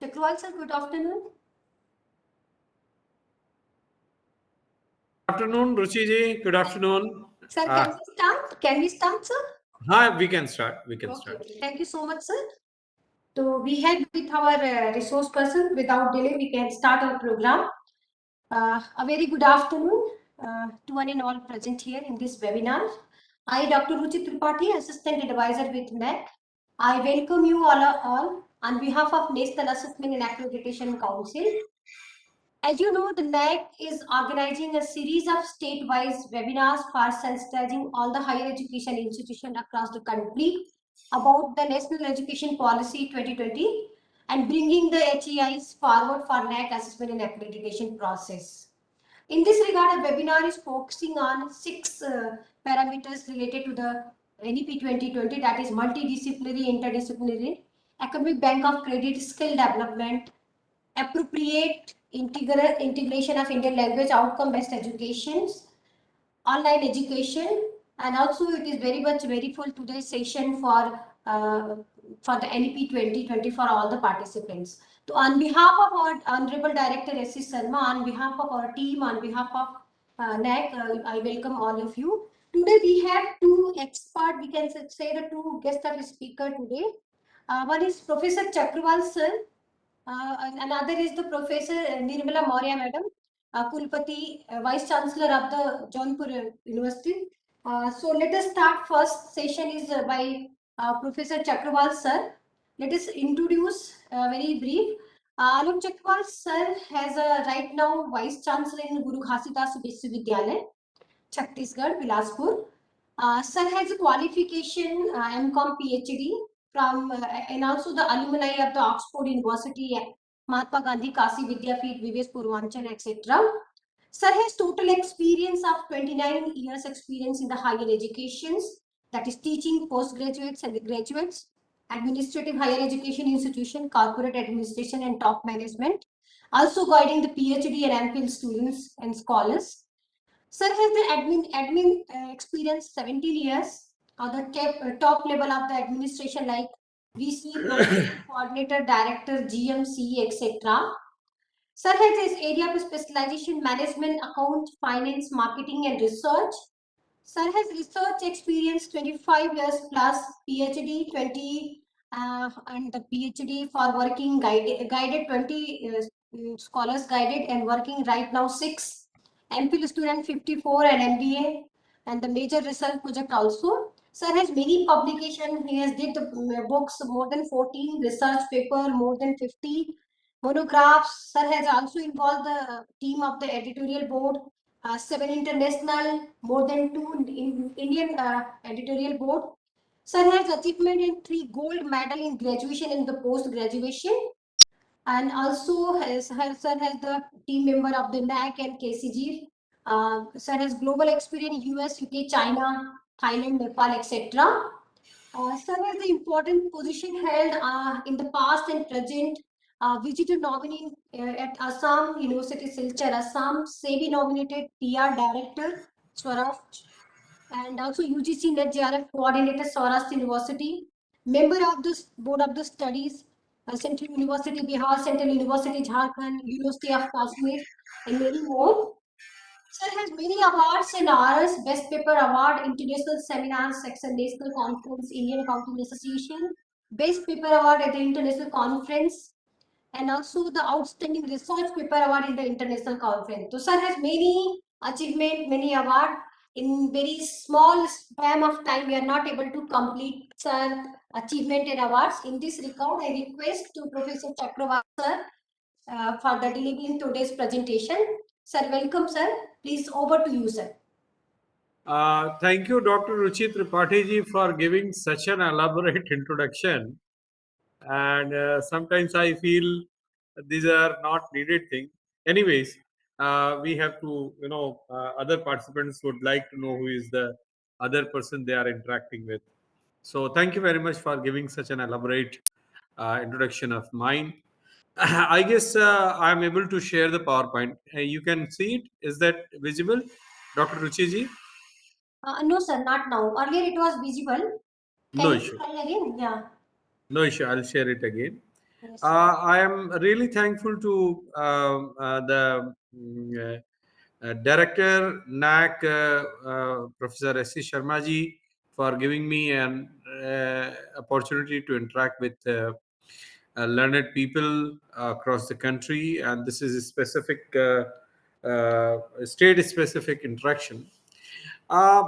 Chakrwal sir, good afternoon. Good afternoon, Ruchi ji. Good afternoon. Sir, can we start? Can we start, sir? Hi, we can start. We can start. Okay. Thank you so much, sir. So we had with our resource person. Without delay, we can start our program. A very good afternoon to one and all present here in this webinar. I, Dr. Ruchi Tripathi, Assistant Advisor with NAC. I welcome you all on behalf of National Assessment and Accreditation Council. As you know, the NAC is organizing a series of state-wise webinars for sensitizing all the higher education institutions across the country about the National Education Policy 2020 and bringing the HEIs forward for NAC assessment and accreditation process. In this regard, a webinar is focusing on 6 parameters related to the NEP 2020, that is multidisciplinary, interdisciplinary, academic bank of credit, skill development, appropriate integration of Indian language, outcome-based educations, online education, and also it is very much very full today's session for the NEP 2020 for all the participants. So on behalf of our Honorable Director S.C. Sharma, on behalf of our team, on behalf of NAC, I welcome all of you. Today we have two experts, we can say the two guest speaker today. One is Professor Chakrwal sir. Another is the Professor Nirmala Maurya madam, Kulpati, Vice Chancellor of the Jaunpur University. So let us start. First session is by Professor Chakrawal sir. Let us introduce very brief. Alok Chakrawal sir has right now Vice Chancellor in Guru Ghasidas Vishwavidyalaya, Chhattisgarh, Bilaspur. Sir has a qualification MCom PhD from and also the alumni of the Oxford University, Mahatma Gandhi Kasi Vidyapith, Vives Purvanchal, etc. Sir has total experience of 29 years experience in the higher educations, that is teaching postgraduates and graduates, administrative higher education institution, corporate administration and top management, also guiding the PhD and MPhil students and scholars. Sir has the admin experience 17 years on the top level of the administration like VC, coordinator, director, GMC, etc. Sir has his area of specialization management, account, finance, marketing and research. Sir has research experience 25 years plus, PhD 20 and the PhD for working guided 20 scholars guided and working right now 6. MPhil student 54 and MBA and the major research project also. Sir has many publications. He has did the books, more than 14 research paper, more than 50 monographs. Sir has also involved the team of the editorial board, 7 international, more than 2 Indian editorial board. Sir has achievement in 3 gold medal in graduation and the post graduation, and also sir has the team member of the NAC and KCG. Sir has global experience in US, UK, China, Thailand, Nepal, etc. Sir has the important position held in the past and present. Visitor nominee at Assam University, Silchar, Assam. SEBI nominated PR Director, Swaraj, and also UGC NET JRF Coordinator, Saurashtra University. Member of the Board of the Studies, Central University Bihar, Central University Jharkhand, University of Kashmir, and many more. Sir has many awards and honors: Best Paper Award, International Seminar Section, National Conference, Indian Accounting Association, Best Paper Award at the International Conference, and also the Outstanding Research Paper Award in the International Conference. So sir has many achievement, many award. In very small span of time, we are not able to complete sir achievement and awards. In this regard, I request to Professor Chakravarti sir for the delivering today's presentation. Sir, welcome, sir. Please, over to you, sir. Thank you, Dr. Ruchi Tripathi ji, for giving such an elaborate introduction. And sometimes I feel these are not needed things. Anyways, we have to, other participants would like to know who is the other person they are interacting with. So thank you very much for giving such an elaborate introduction of mine. I guess I'm able to share the PowerPoint. You can see it. Is that visible, Dr. Ruchi ji? No, sir, not now. Earlier it was visible. No Can you issue. try again? Yeah. No issue. I'll share it again. Yes, sir. I am really thankful to the director NAC, Professor S.C. Sharma ji, for giving me an opportunity to interact with learned people across the country, and this is a specific state-specific interaction. Uh,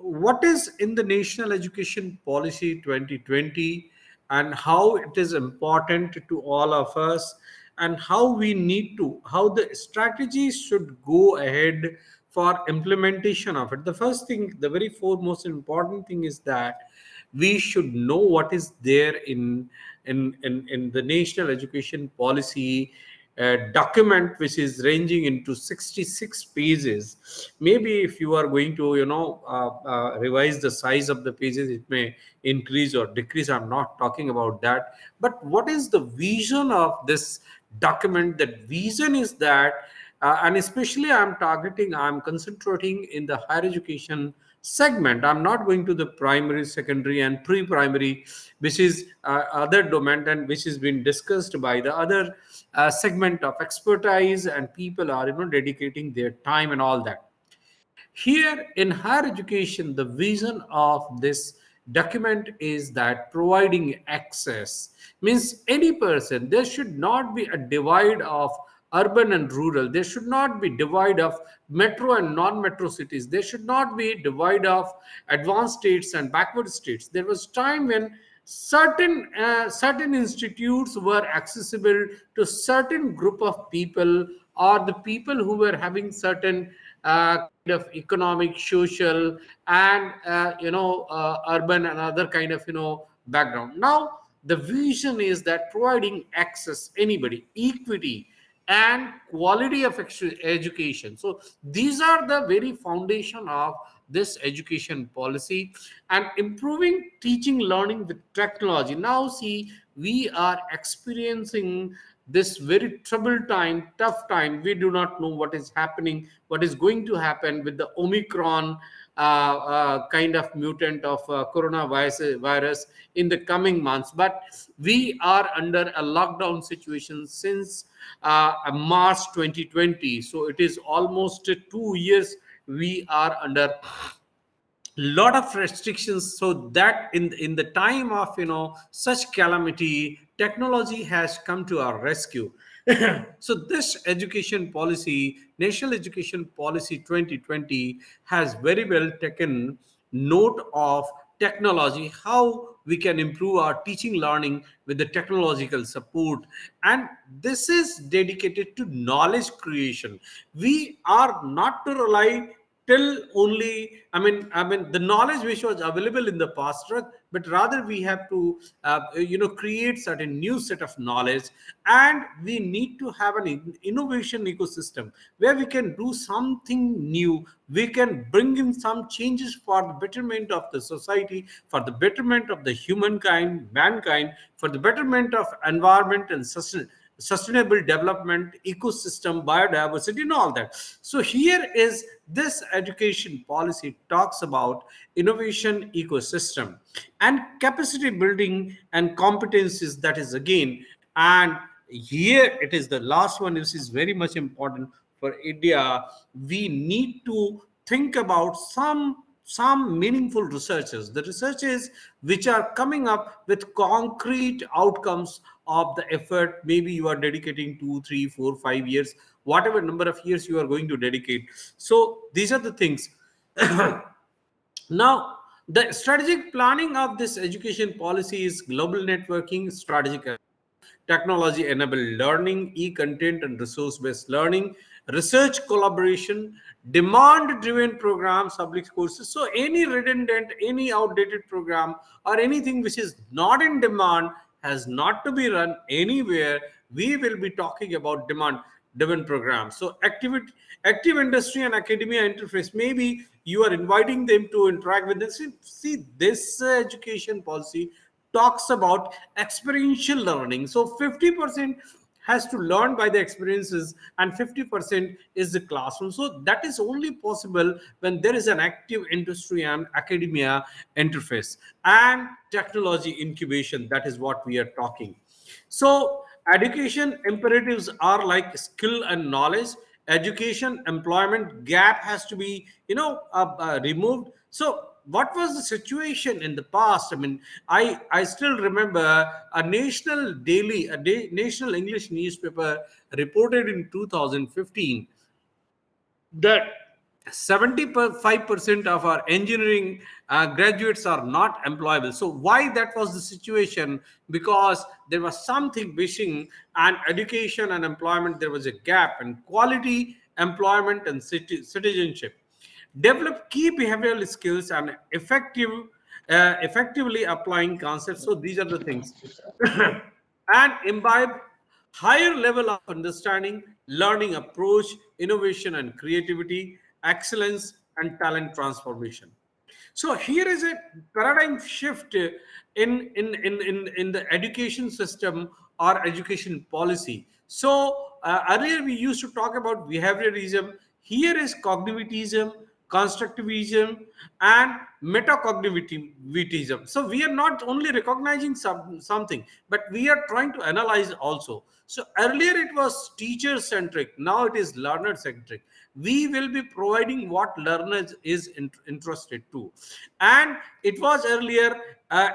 what is in the National Education Policy 2020, and how it is important to all of us, and how we need to, how the strategies should go ahead for implementation of it. The first thing, the very foremost important thing is that we should know what is there in the National Education Policy document, which is ranging into 66 pages. Maybe if you are going to revise the size of the pages, it may increase or decrease. I'm not talking about that, but what is the vision of this document? That vision is that and especially I'm concentrating in the higher education segment. I'm not going to the primary, secondary and pre-primary, which is other domain, and which has been discussed by the other segment of expertise, and people are dedicating their time and all that. Here in higher education, the vision of this document is that providing access means any person, there should not be a divide of urban and rural. There should not be divide of metro and non-metro cities. There should not be divide of advanced states and backward states. There was time when certain institutes were accessible to certain group of people, or the people who were having certain kind of economic, social, and urban and other kind of background. Now the vision is that providing access, anybody, equity and quality of education. So these are the very foundation of this education policy. And improving teaching learning with technology. Now see, we are experiencing this very troubled time, tough time. We do not know what is happening, what is going to happen with the Omicron kind of mutant of coronavirus in the coming months. But we are under a lockdown situation since March 2020. So it is almost 2 years we are under lot of restrictions, so that in the time of such calamity, technology has come to our rescue. So this education policy, National Education Policy 2020, has very well taken note of technology, how we can improve our teaching learning with the technological support. And this is dedicated to knowledge creation. We are not to rely till only, I mean the knowledge which was available in the past, right? But rather we have to create certain new set of knowledge, and we need to have an innovation ecosystem where we can do something new. We can bring in some changes for the betterment of the society, for the betterment of the humankind, mankind, for the betterment of environment and sustainable development, ecosystem, biodiversity, and all that. So here is this education policy talks about innovation ecosystem and capacity building and competencies. That is again, and here it is the last one, which is very much important for India. We need to think about some meaningful researches, the researches which are coming up with concrete outcomes of the effort. Maybe you are dedicating 2 3 4 5 years, whatever number of years you are going to dedicate. So these are the things. Now the strategic planning of this education policy is global networking, strategic technology enabled learning, e-content and resource based learning, research collaboration, demand driven programs, public courses. So any redundant, any outdated program or anything which is not in demand has not to be run anywhere. We will be talking about demand driven programs. So active industry and academia interface. Maybe you are inviting them to interact with this. See, this education policy talks about experiential learning. So 50% has to learn by the experiences, and 50% is the classroom. So that is only possible when there is an active industry and academia interface and technology incubation. That is what we are talking. So education imperatives are like skill and knowledge. Education employment gap has to be, removed. So what was the situation in the past? I mean, I still remember a national English newspaper reported in 2015 that 75% of our engineering graduates are not employable. So why that was the situation? Because there was something missing, and education and employment, there was a gap in quality employment and citizenship. Develop key behavioral skills and effectively applying concepts. So these are the things. And imbibe higher level of understanding, learning approach, innovation and creativity, excellence and talent transformation. So here is a paradigm shift in the education system or education policy. So earlier we used to talk about behaviorism. Here is cognitivism, constructivism, and metacognitivism. So we are not only recognizing something, but we are trying to analyze also. So earlier it was teacher centric, now it is learner centric. We will be providing what learners is interested to. And it was earlier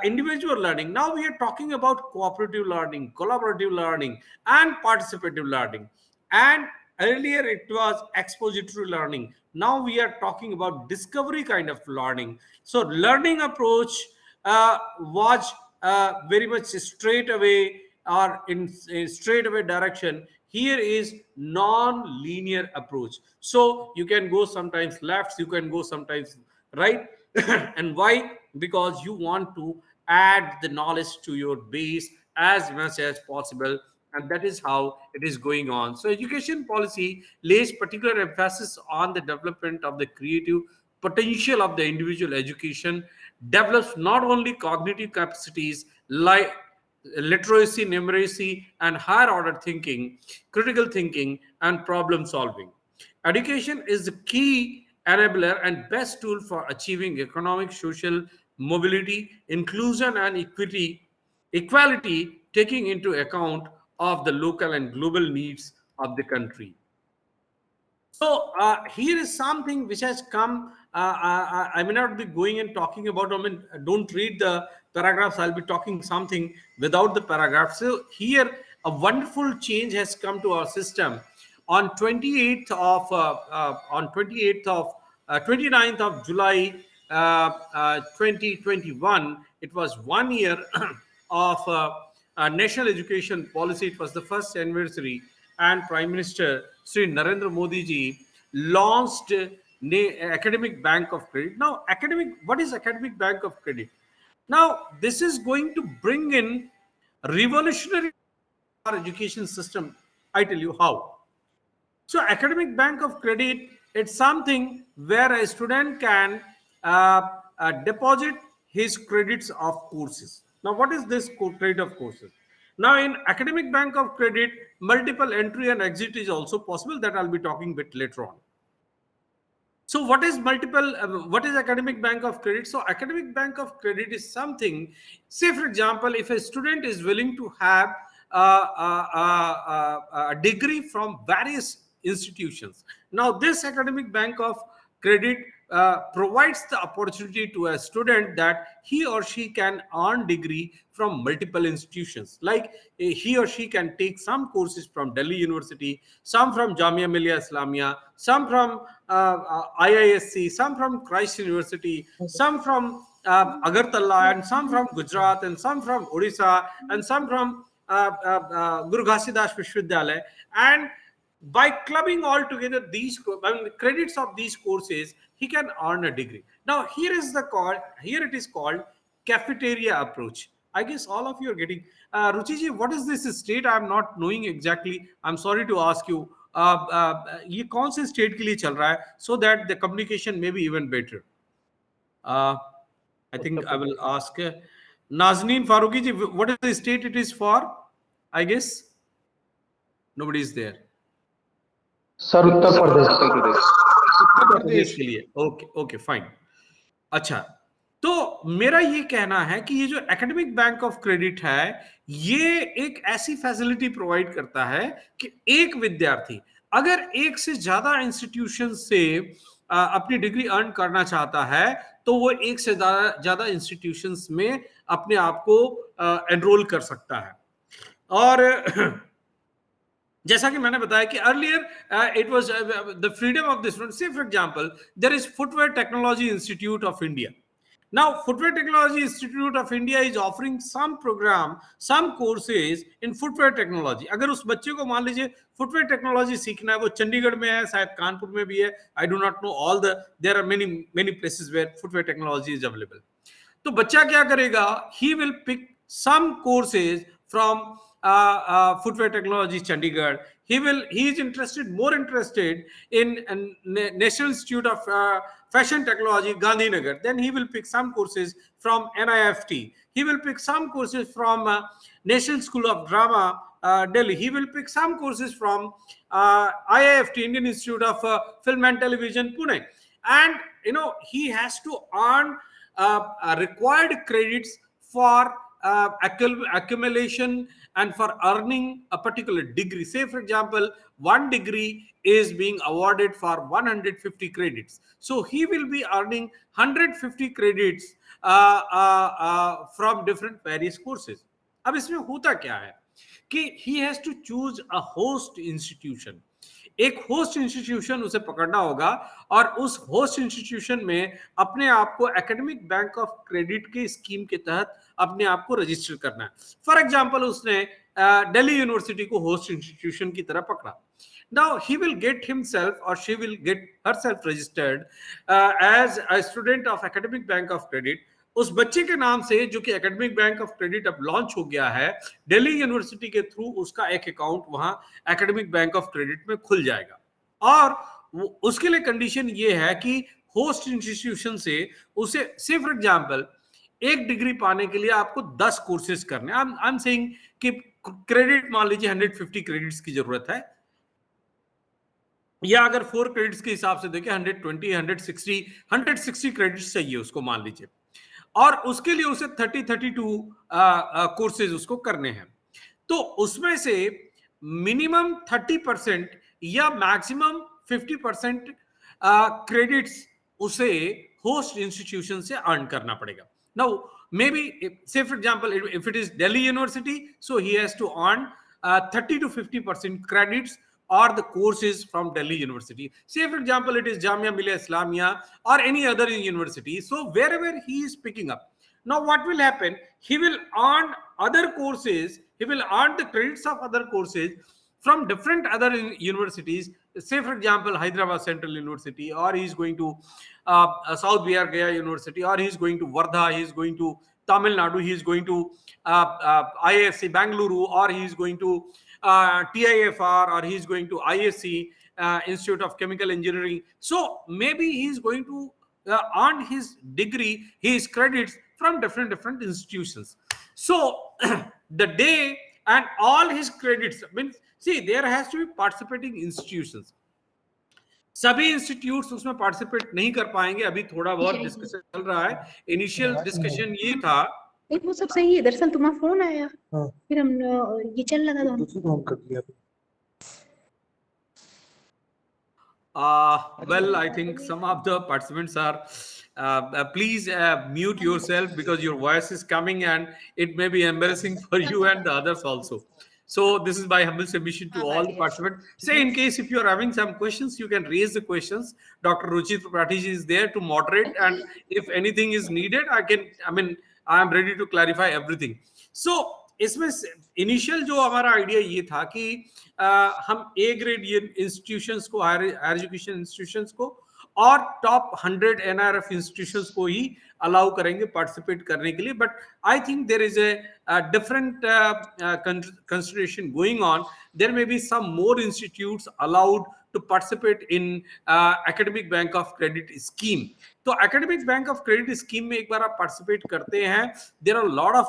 individual learning. Now we are talking about cooperative learning, collaborative learning, and participative learning. And earlier it was expository learning. Now we are talking about discovery kind of learning. So learning approach was very much straight away, or in a straight away direction. Here is non-linear approach. So you can go sometimes left, you can go sometimes right. And why? Because you want to add the knowledge to your base as much as possible, and that is how it is going on. So education policy lays particular emphasis on the development of the creative potential of the individual. Education develops not only cognitive capacities like literacy, numeracy, and higher order thinking, critical thinking, and problem solving. Education is the key enabler and best tool for achieving economic, social mobility, inclusion, and equality, taking into account of the local and global needs of the country. So here is something which has come. I may not be going and talking about. I mean, don't read the paragraphs. I'll be talking something without the paragraphs. So here, a wonderful change has come to our system. On 28th of 29th of July 2021, it was 1 year of national education policy. It was the first anniversary, and Prime Minister Sri Narendra Modi ji launched Academic Bank of Credit. Now, what is Academic Bank of Credit? Now, this is going to bring in revolutionary our education system. I tell you how. So academic bank of credit, it's something where a student can deposit his credits of courses. Now, what is this credit of courses? Now, in academic bank of credit, multiple entry and exit is also possible. That I'll be talking a bit later on. So what is academic bank of credit? So academic bank of credit is something, say for example, if a student is willing to have a degree from various institutions. Now this academic bank of credit provides the opportunity to a student that he or she can earn degree from multiple institutions. Like he or she can take some courses from Delhi University, some from Jamia Millia Islamia, some from IISc, some from Christ University, some from Agartala, and some from Gujarat, and some from Odisha, and some from Guru Ghasidas Vishwavidyalaya. And by clubbing all together these credits of these courses, he can earn a degree. Now here it is called cafeteria approach. I guess all of you are getting. Ruchi ji, what is this state? I am not knowing exactly. I'm sorry to ask you. ये कौन से state के लिए चल रहा है, so that the communication may be even better. I think I will ask Nazneen Faruqi ji, what is the state it is for? I guess Nobody is there. Sir Uttar Pradesh. Uttar Pradesh के लिए ओके ओके फाइन। अच्छा, तो मेरा ये कहना है कि ये जो एकेडमिक बैंक ऑफ क्रेडिट है ये एक ऐसी फैसिलिटी प्रोवाइड करता है कि एक विद्यार्थी अगर एक से ज्यादा इंस्टीट्यूशन से अपनी डिग्री अर्न करना चाहता है तो वो एक से ज्यादा इंस्टीट्यूशंस में अपने आप को एनरोल कर सकता है। और जैसा कि मैंने बताया कि earlier it was the freedom of this से for example there is footwear technology institute of India. Now, Footwear Technology Institute of India is offering some program, some courses in footwear technology. अगर उस बच्चे को मान लीजिए footwear technology सीखना है, वो चंडीगढ़ में है, शायद कानपुर में भी है, I do not know all the, there are many places where footwear technology is available. तो बच्चा क्या करेगा? He will pick some courses from footwear technology Chandigarh. He is more interested in National Institute of Fashion Technology Gandhinagar. Then he will pick some courses from NIFT. He will pick some courses from National School of Drama Delhi. He will pick some courses from IIFT, Indian Institute of Film and Television Pune. And he has to earn required credits for accumulation and for earning a particular degree. Say for example, one degree is being awarded for 150 credits, so he will be earning 150 credits from different various courses. अब इसमें होता क्या है कि he has to choose a host institution. एक host institution उसे पकड़ना होगा और उस होस्ट इंस्टीट्यूशन में अपने आप को एकेडमिक बैंक ऑफ क्रेडिट के स्कीम के तहत अपने आप को रजिस्टर करना है। फॉर एग्जांपल उसने दिल्ली यूनिवर्सिटी को होस्ट इंस्टीट्यूशन की तरह पकड़ा। Now he will get himself or she will get herself registered as a student of Academic Bank of Credit. उस बच्चे के नाम से जो कि एकेडमिक बैंक ऑफ क्रेडिट अब लॉन्च हो गया है दिल्ली यूनिवर्सिटी के थ्रू, उसका एक अकाउंट वहां एकेडमिक बैंक ऑफ क्रेडिट में खुल जाएगा। और उसके लिए कंडीशन ये है कि होस्ट इंस्टीट्यूशन से उसे से फॉर एग्जांपल एक डिग्री पाने के लिए आपको 10 कोर्सेज करने। आई एम सेइंग कि क्रेडिट मान लीजिए 150 क्रेडिट्स की जरूरत है, या अगर 4 क्रेडिट्स के हिसाब से देखिए 160 क्रेडिट्स चाहिए उसको मान लीजिए, और उसके लिए उसे 32 कोर्सेज उसको करने हैं। तो उसमें से मिनिमम 30% या मैक्सिमम 50% क्रेडिट्स उसे होस्ट इंस्टीट्यूशन से अर्न करना पड़ेगा। Now maybe say for example if it is Delhi University, so he has to earn 30 to 50% credits or the courses from Delhi University. Say for example it is Jamia Millia Islamia or any other university. So wherever he is picking up, now what will happen, he will earn other courses, he will earn the credits of other courses from different other universities. Say for example Hyderabad Central University, or he is going to South Bihar Gaya University, or he is going to Wardha, he is going to Tamil Nadu, he is going to IIFC Bangalore, or he is going to TIFR, or he is going to ISC Institute of Chemical Engineering. So maybe he is going to earn his degree, his credits from different institutions. So the day and all his credits means, see, there has to be participating institutions. सभी institutes उसमें participate नहीं कर पाएंगे। अभी थोड़ा बहुत discussion चल रहा है। इनिशियल डिस्कशन ये था, वो सब सही है। दरअसल तुम्हारा फोन आया, फिर हम ये चल रहा था तो कर दिया। well, I think some of the participants are please mute yourself because your voice is coming and it may be embarrassing for you and the others also. So this is my humble submission to all the participants. Say in case if you are having some questions, you can raise the questions. Dr. Ruchit Tripathi is there to moderate, and if anything is needed, I am ready to clarify everything. So इसमें initial जो हमारा idea ये था कि हम A grade institutions को, higher education institutions को और टॉप 100 NIRF इंस्टीट्यूशंस को ही अलाउ करेंगे पार्टिसिपेट करने के लिए। But I think there is a different consideration going on. There may be some more institutes allowed to participate in academic bank of credit scheme. तो academic bank of credit scheme में एक बार आप participate करते हैं, there are a lot of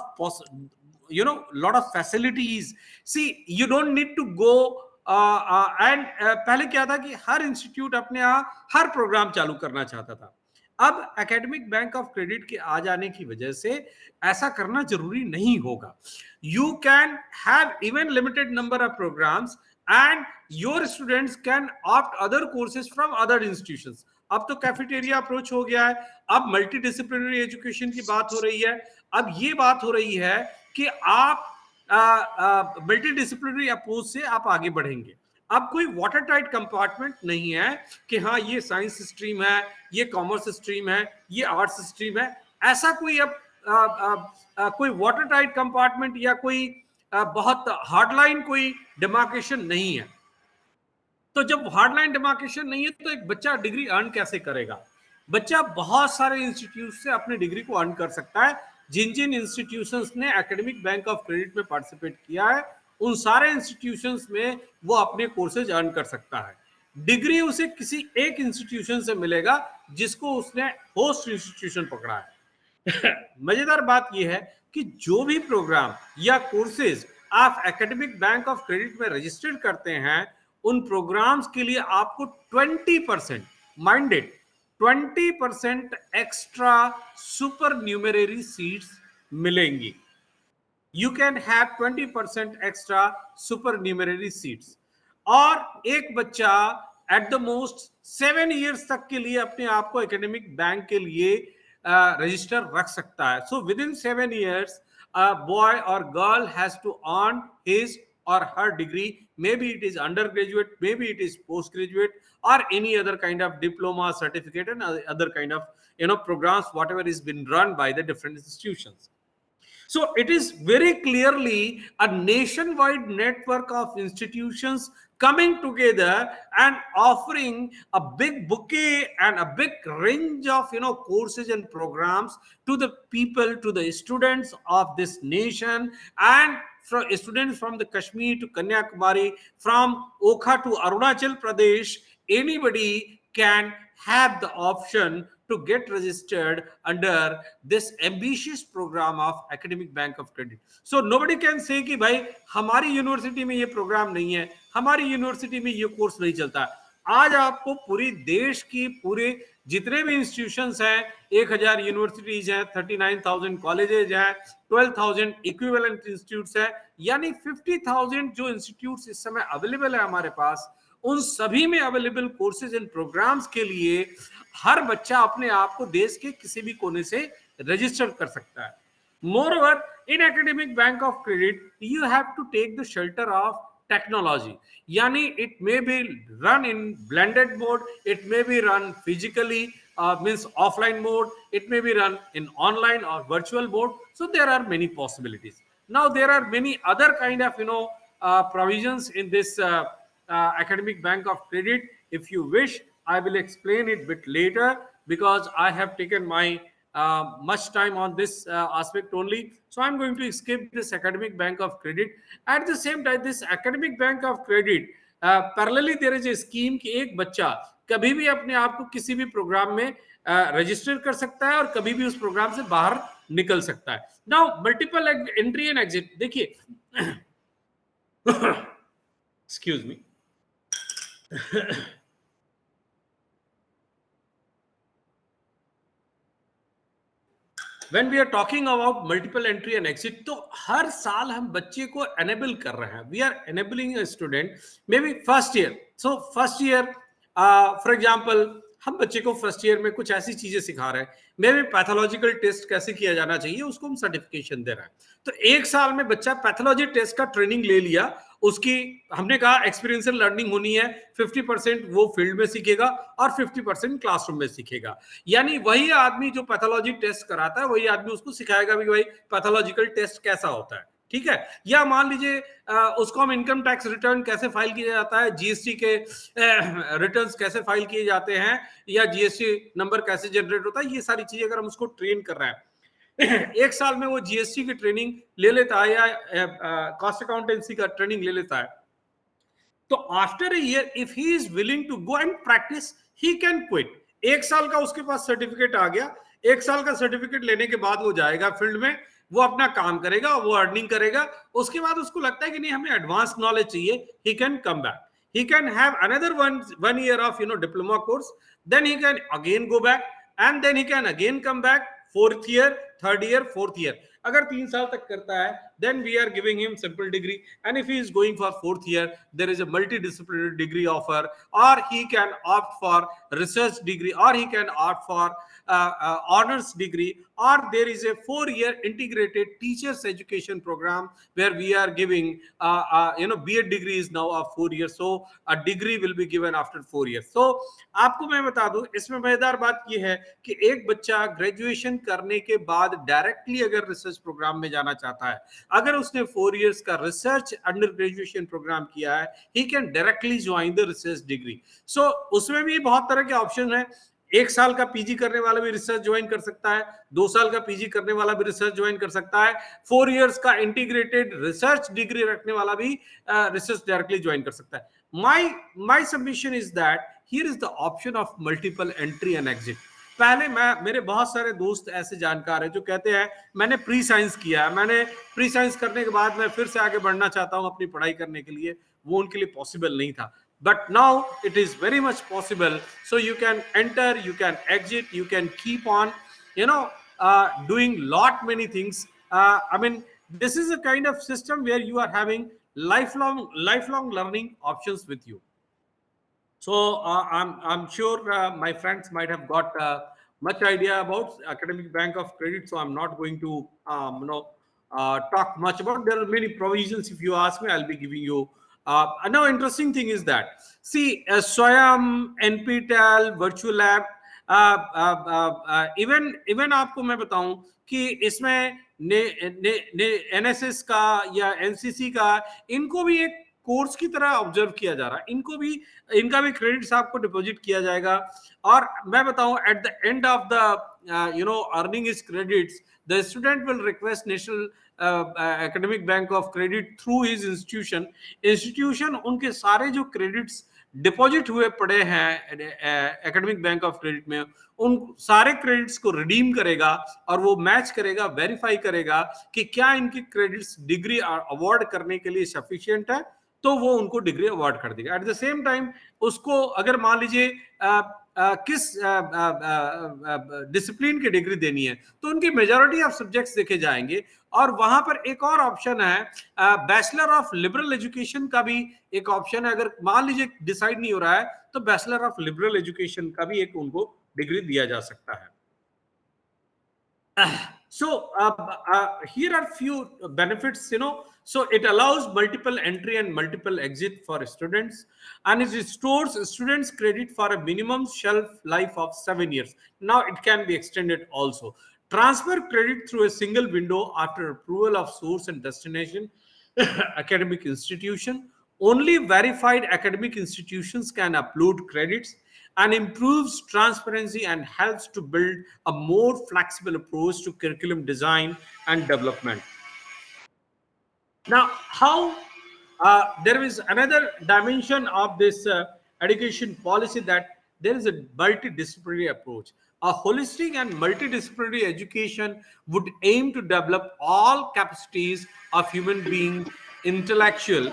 lot of facilities. See, you don't need to go and पहले क्या था कि हर इंस्टीट्यूट अपने यहाँ हर प्रोग्राम चालू करना चाहता था। अब एकेडमिक बैंक ऑफ क्रेडिट के आ जाने की वजह से ऐसा करना जरूरी नहीं होगा। You can have even limited number of programmes and your students can opt other courses from other institutions. अब तो कैफेटेरिया अप्रोच हो गया है, अब मल्टी डिसिप्लिनरी एजुकेशन की बात हो रही है। अब ये बात हो रही है कि आप मल्टी डिसिप्लिनरी अप्रोच से आप आगे बढ़ेंगे। अब कोई वाटर टाइट कंपार्टमेंट नहीं है कि हाँ ये साइंस स्ट्रीम है, ये कॉमर्स स्ट्रीम है, ये आर्ट्स स्ट्रीम है। ऐसा कोई अब कोई वाटर टाइट कंपार्टमेंट या कोई बहुत हार्डलाइन कोई डिमार्केशन नहीं है। तो जब हार्डलाइन डिमार्केशन नहीं है तो एक बच्चा डिग्री अर्न कैसे करेगा? बच्चा बहुत सारे इंस्टीट्यूट से अपनी डिग्री को अर्न कर सकता है। जिन जिन इंस्टीट्यूशंस ने एकेडमिक बैंक ऑफ क्रेडिट में पार्टिसिपेट किया है उन सारे इंस्टीट्यूशंस में वो अपने कोर्सेज अर्न कर सकता है। डिग्री उसे किसी एक इंस्टीट्यूशन से मिलेगा जिसको उसने होस्ट इंस्टीट्यूशन पकड़ा है। मजेदार बात यह है कि जो भी प्रोग्राम या कोर्सेज आप एकेडमिक बैंक ऑफ क्रेडिट में रजिस्टर्ड करते हैं उन प्रोग्राम्स के लिए आपको 20% माइंडेड 20% एक्स्ट्रा सुपर न्यूमेररी सीट्स मिलेंगी। You can have 20% extra supernumerary seats. और एक बच्चा एट द मोस्ट 7 इयर्स तक के लिए अपने आप को एकेडमिक बैंक के लिए रजिस्टर रख सकता है। So with in 7 years a boy or girl has to earn his or her degree. Maybe it is undergraduate, maybe it is postgraduate, or any other kind of diploma, certificate, and other kind of programs, whatever is been run by the different institutions. So it is very clearly a nationwide network of institutions coming together and offering a big bouquet and a big range of courses and programs to the people, to the students of this nation, and from students from the Kashmir to Kanyakumari, from Okha to Arunachal Pradesh. Anybody can have the option to get registered under this ambitious program of Academic Bank of Credit. So nobody can say कि भाई हमारी university में ये programme नहीं है, हमारी university में ये कोर्स नहीं चलता। आज आपको पूरी देश की पूरे जितने भी इंस्टीट्यूशंस हैं, 1000 यूनिवर्सिटीज हैं, 39,000 कॉलेजेज हैं, 12,000 इक्विवेलेंट इंस्टीट्यूट्स हैं, यानी 50,000 जो इंस्टीट्यूट्स इस समय अवेलेबल है हमारे पास, उन सभी में अवेलेबल कोर्सेज एंड प्रोग्राम्स के लिए हर बच्चा अपने आप को देश के किसी भी कोने से रजिस्टर कर सकता है। Moreover, in Academic Bank of Credit, you have to take the shelter of technology. Yani it may be run in blended mode, it may be run physically, means offline mode, it may be run in online or virtual mode. So there are many possibilities. Now there are many other kind of provisions in this Academic Bank of Credit. If you wish, I will explain it a bit later because I have taken my much time on this aspect only. So I'm going to skip this Academic Bank of Credit. At the same time, this Academic Bank of Credit, parallelly there is a scheme कि एक बच्चा कभी भी अपने आप को किसी भी प्रोग्राम में रजिस्टर कर सकता है और कभी भी उस प्रोग्राम से बाहर निकल सकता है। Now multiple entry and exit, देखिए excuse me, When we are talking about multiple entry and exit, तो हर साल हम बच्चे को enable कर रहे हैं. We are enabling a student, maybe first year. So first year, for example, हम बच्चे को फर्स्ट ईयर में कुछ ऐसी चीजें सिखा रहे हैं, मे भी पैथोलॉजिकल टेस्ट कैसे किया जाना चाहिए उसको हम सर्टिफिकेशन दे रहे हैं। तो एक साल में बच्चा पैथोलॉजी टेस्ट का ट्रेनिंग ले लिया, उसकी हमने कहा एक्सपीरियंशियल लर्निंग होनी है, 50% वो फील्ड में सीखेगा और 50% क्लासरूम में सीखेगा। यानी वही आदमी जो पैथोलॉजी टेस्ट कराता है वही आदमी उसको सिखाएगा भी भाई पैथोलॉजिकल टेस्ट कैसा होता है, ठीक है। या मान लीजिए उसको हम इनकम टैक्स रिटर्न कैसे फाइल किया जाता है, जीएसटी के रिटर्न्स कैसे फाइल किए जाते हैं, या जीएसटी नंबर कैसे जनरेट होता है, ये सारी चीजें अगर हम उसको ट्रेन कर रहे हैं एक साल में वो जीएसटी की ट्रेनिंग ले लेता है या कॉस्ट अकाउंटेंसी का ट्रेनिंग ले लेता है, तो after a year if he is willing to go and practise he can quit. एक साल का उसके पास सर्टिफिकेट आ गया, एक साल का सर्टिफिकेट लेने के बाद वो जाएगा फील्ड में, वो अपना काम करेगा, वो अर्निंग करेगा, उसके बाद उसको लगता है कि नहीं हमें एडवांस नॉलेज चाहिए, he can come back. He can have another one year of diploma course, then he can again go back, and then he can again come back, fourth year, third year, fourth year. अगर 3 साल तक करता है, then we are giving him simple degree, and if he is going for fourth year, there is a multidisciplinary degree offer, or he can opt for research degree, or he can opt for honors degree, or there is a 4-year integrated teachers education program where we are giving B.Ed degree is now of 4 years, so a degree will be given after 4 years. So आपको मैं बता दूं, इसमें मजेदार बात यह है कि एक बच्चा ग्रेजुएशन करने के बाद डायरेक्टली अगर रिसर्च प्रोग्राम में जाना चाहता है, अगर उसने 4 इयर्स का रिसर्च अंडर ग्रेजुएशन प्रोग्राम किया है, he can directly join the research degree. So उसमें भी बहुत तरह के ऑप्शन है. 1 साल का पीजी करने वाला भी रिसर्च ज्वाइन कर सकता है, 2 साल का पीजी करने वाला भी रिसर्च ज्वाइन कर सकता है, 4 इयर्स का इंटीग्रेटेड रिसर्च डिग्री रखने वाला भी रिसर्च डायरेक्टली ज्वाइन कर सकता है. My submission is that here is the option of multiple entry and exit. पहले मेरे बहुत सारे दोस्त ऐसे जानकार हैं जो कहते हैं मैंने प्री साइंस किया है, मैंने प्री साइंस करने के बाद मैं फिर से आगे बढ़ना चाहता हूं अपनी पढ़ाई करने के लिए. वो उनके लिए पॉसिबल नहीं था. But now it is very much possible. So you can enter, you can exit, you can keep on, doing lot many things. I mean, this is a kind of system where you are having lifelong learning options with you. So I'm sure my friends might have got much idea about Academic Bank of Credit. So I'm not going to talk much about. There are many provisions. If you ask me, I'll be giving you. Now, interesting thing is that see Swayam, NPTEL, Virtual Lab, even आपको मैं बताऊं कि इसमें NSS का या NCC का इनको भी एक कोर्स की तरह ऑब्जर्व किया जा रहा है. इनका भी क्रेडिट्स आपको डिपॉजिट किया जाएगा. और मैं बताऊं at the end of the earning is credits, the student will request national academic bank of credit through his institution उनके सारे जो क्रेडिट्स डिपॉजिट हुए पड़े हैं एकेडमिक बैंक ऑफ क्रेडिट में, उन सारे क्रेडिट्स को रिडीम करेगा और वो मैच करेगा, वेरीफाई करेगा कि क्या इनकी क्रेडिट्स डिग्री अवार्ड करने के लिए सफिशिएंट है, तो वो उनको डिग्री अवार्ड कर देगा. एट द सेम टाइम उसको अगर मान लीजिए किस डिसिप्लिन की डिग्री देनी है, तो उनकी मेजॉरिटी ऑफ सब्जेक्ट्स देखे जाएंगे. और वहां पर एक और ऑप्शन है बैचलर ऑफ लिबरल एजुकेशन का भी एक ऑप्शन है. अगर मान लीजिए डिसाइड नहीं हो रहा है तो बैचलर ऑफ लिबरल एजुकेशन का भी एक उनको डिग्री दिया जा सकता है. So here are few benefits, so it allows multiple entry and multiple exit for students, and it restores students credit for a minimum shelf life of 7 years. Now it can be extended also. Transfer credit through a single window after approval of source and destination academic institution. Only verified academic institutions can upload credits, and improves transparency and helps to build a more flexible approach to curriculum design and development. Now, how there is another dimension of this education policy, that there is a multidisciplinary approach. A holistic and multidisciplinary education would aim to develop all capacities of human being, intellectual,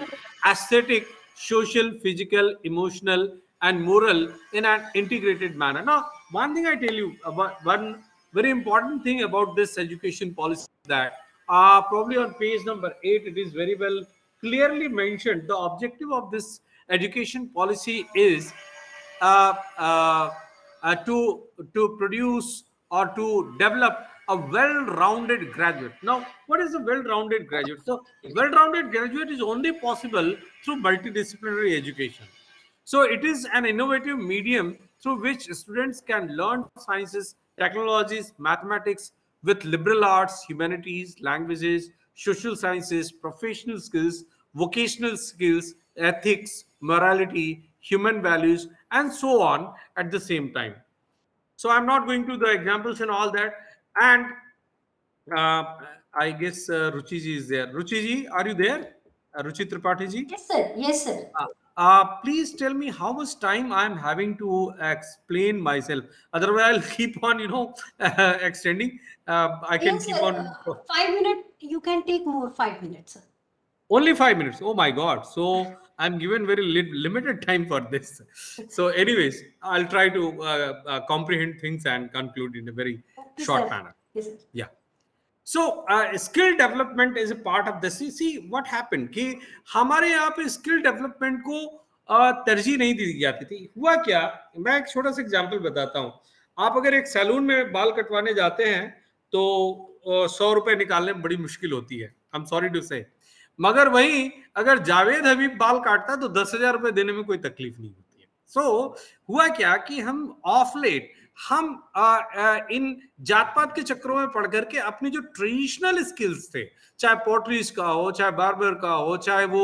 aesthetic, social, physical, emotional, and moral in an integrated manner. Now, one thing I tell you about, one very important thing about this education policy, that probably on page number 8, it is very well clearly mentioned. The objective of this education policy is to produce or to develop a well-rounded graduate. Now, what is a well-rounded graduate? So, well-rounded graduate is only possible through multidisciplinary education. So it is an innovative medium through which students can learn sciences, technologies, mathematics with liberal arts, humanities, languages, social sciences, professional skills, vocational skills, ethics, morality, human values, and so on at the same time. So I'm not going to the examples and all that. And I guess Ruchiji is there. Ruchiji, are you there? Ruchi Tripathi ji? Yes, sir. Yes, sir. please tell me how much time I'm having to explain myself. Otherwise, I'll keep on, extending. I can Yes, keep sir. on. 5 minutes. You can take more 5 minutes, sir. Only 5 minutes. Oh my God. So I'm given very limited time for this. So, anyways, I'll try to comprehend things and conclude in a very Okay, short sir. manner. Yes, sir. Yeah. So skill development is a part of this. See what happened कि हमारे यहाँ पे skill development को तरजीह नहीं दी जाती थी. हुआ क्या, मैं एक छोटा सा एग्जांपल बताता हूँ. आप अगर एक सैलून में बाल कटवाने जाते हैं तो 100 रुपए निकालने में बड़ी मुश्किल होती है. आई एम सॉरी टू से. मगर वहीं अगर जावेद हबीब बाल काटता तो 10,000 रुपए देने में कोई तकलीफ नहीं होती है. सो हुआ क्या कि हम ऑफ लेट हम इन जात पात के चक्करों में पड़ करके अपनी जो ट्रेडिशनल स्किल्स थे, चाहे पोट्रीज का हो, चाहे बार्बर का हो, चाहे वो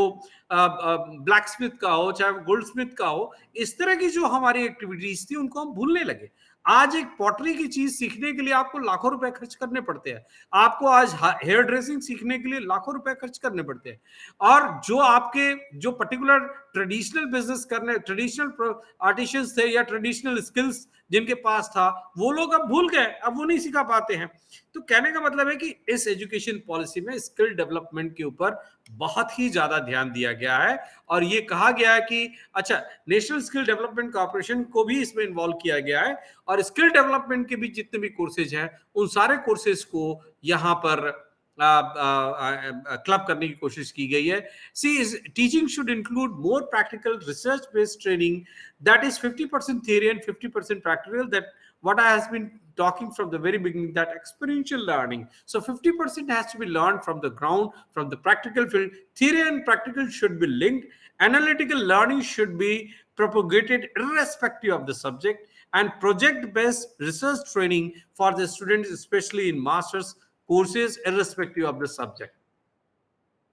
ब्लैक स्मिथ का हो, चाहे वो गोल्ड स्मिथ का हो, इस तरह की जो हमारी एक्टिविटीज थी उनको हम भूलने लगे. आज एक पॉटरी की चीज सीखने के लिए आपको लाखों रुपए खर्च करने पड़ते हैं. आपको आज हेयर ड्रेसिंग सीखने के लिए लाखों रुपए खर्च करने पड़ते हैं. और जो आपके जो पर्टिकुलर ट्रेडिशनल बिजनेस करने, ट्रेडिशनल आर्टिशियंस थे या ट्रेडिशनल स्किल्स जिनके पास था, वो लोग अब भूल गए, अब वो नहीं सिखा पाते हैं. तो कहने का मतलब है कि इस एजुकेशन पॉलिसी में स्किल डेवलपमेंट के ऊपर बहुत ही ज्यादा ध्यान दिया गया है. और ये कहा गया है कि अच्छा, नेशनल स्किल डेवलपमेंट कॉर्पोरेशन को भी इसमें इन्वॉल्व किया गया है और स्किल डेवलपमेंट के भी जितने भी कोर्सेज हैं उन सारे कोर्सेज को यहाँ पर क्लब करने की कोशिश की गई है. See, teaching should include more practical research-based training that is 50% theory and 50% practical. That what I has been talking from the very beginning, that experiential learning. So 50% has to be learned from the ground, from the practical field. Theory and practical should be linked. Analytical learning should be propagated irrespective of the subject, and project-based research training for the students, especially in master's courses, irrespective of the subject.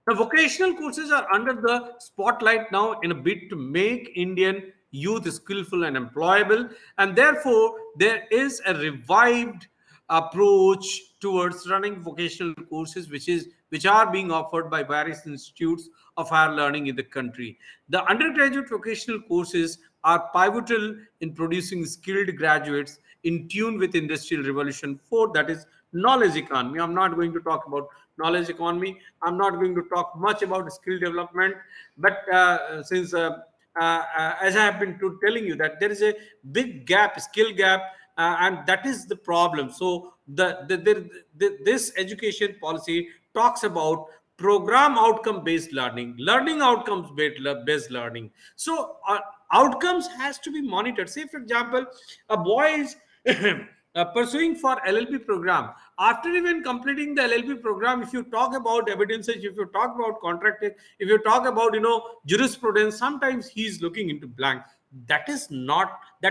The vocational courses are under the spotlight now in a bid to make Indian youth skillful and employable, and therefore there is a revived approach towards running vocational courses which are being offered by various institutes of higher learning in the country. The undergraduate vocational courses are pivotal in producing skilled graduates in tune with Industrial Revolution 4, that is knowledge economy. I'm not going to talk about knowledge economy. I'm not going to talk much about skill development, but since as I have been telling you that there is a big gap, skill gap, and that is the problem. So this education policy talks about program outcome based learning, learning outcomes based learning. So outcomes has to be monitored. Say for example, a boy is pursuing for LLB program. After even completing the LLB program, if you talk about evidences, if you talk about contracting, if you talk about jurisprudence, sometimes he is looking into blank. That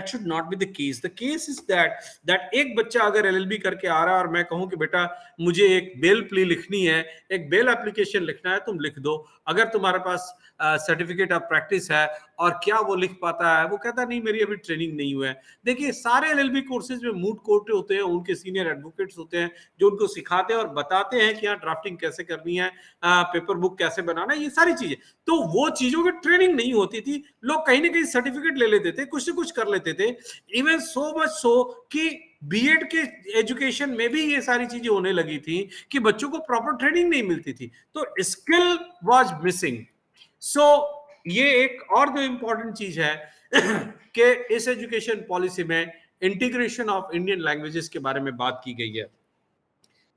should not be the case. The case is that एक बच्चा अगर LLB करके आ रहा है और मैं कहूं कि बेटा मुझे एक बेल प्ली लिखनी है, एक बेल एप्लीकेशन लिखना है, तुम लिख दो. अगर तुम्हारे पास सर्टिफिकेट ऑफ प्रैक्टिस है और क्या वो लिख पाता है, वो कहता नहीं मेरी अभी ट्रेनिंग नहीं हुआ है. देखिए सारे LLB कोर्सेज में मूड कोर्ट होते हैं, उनके सीनियर एडवोकेट्स होते हैं जो उनको सिखाते हैं और बताते हैं कि यहाँ ड्राफ्टिंग कैसे करनी है, पेपर बुक कैसे बनाना है, ये सारी चीजें. तो वो चीजों की ट्रेनिंग नहीं होती थी. लोग कहीं ना कहीं सर्टिफिकेट ले लेते थे, कुछ से कुछ कर लेते थे. इवन सो मच सो कि बीएड के एजुकेशन में भी ये सारी चीजें होने लगी थी कि बच्चों को प्रॉपर ट्रेनिंग नहीं मिलती थी. तो स्किल वाज मिसिंग. सो ये एक और जो इंपॉर्टेंट चीज है कि इस एजुकेशन पॉलिसी में इंटीग्रेशन ऑफ इंडियन लैंग्वेजेस के बारे में बात की गई है.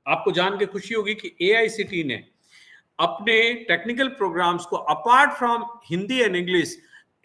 आपको जान के खुशी होगी कि एआईसीटी ने अपने टेक्निकल प्रोग्राम्स को apart from Hindi and English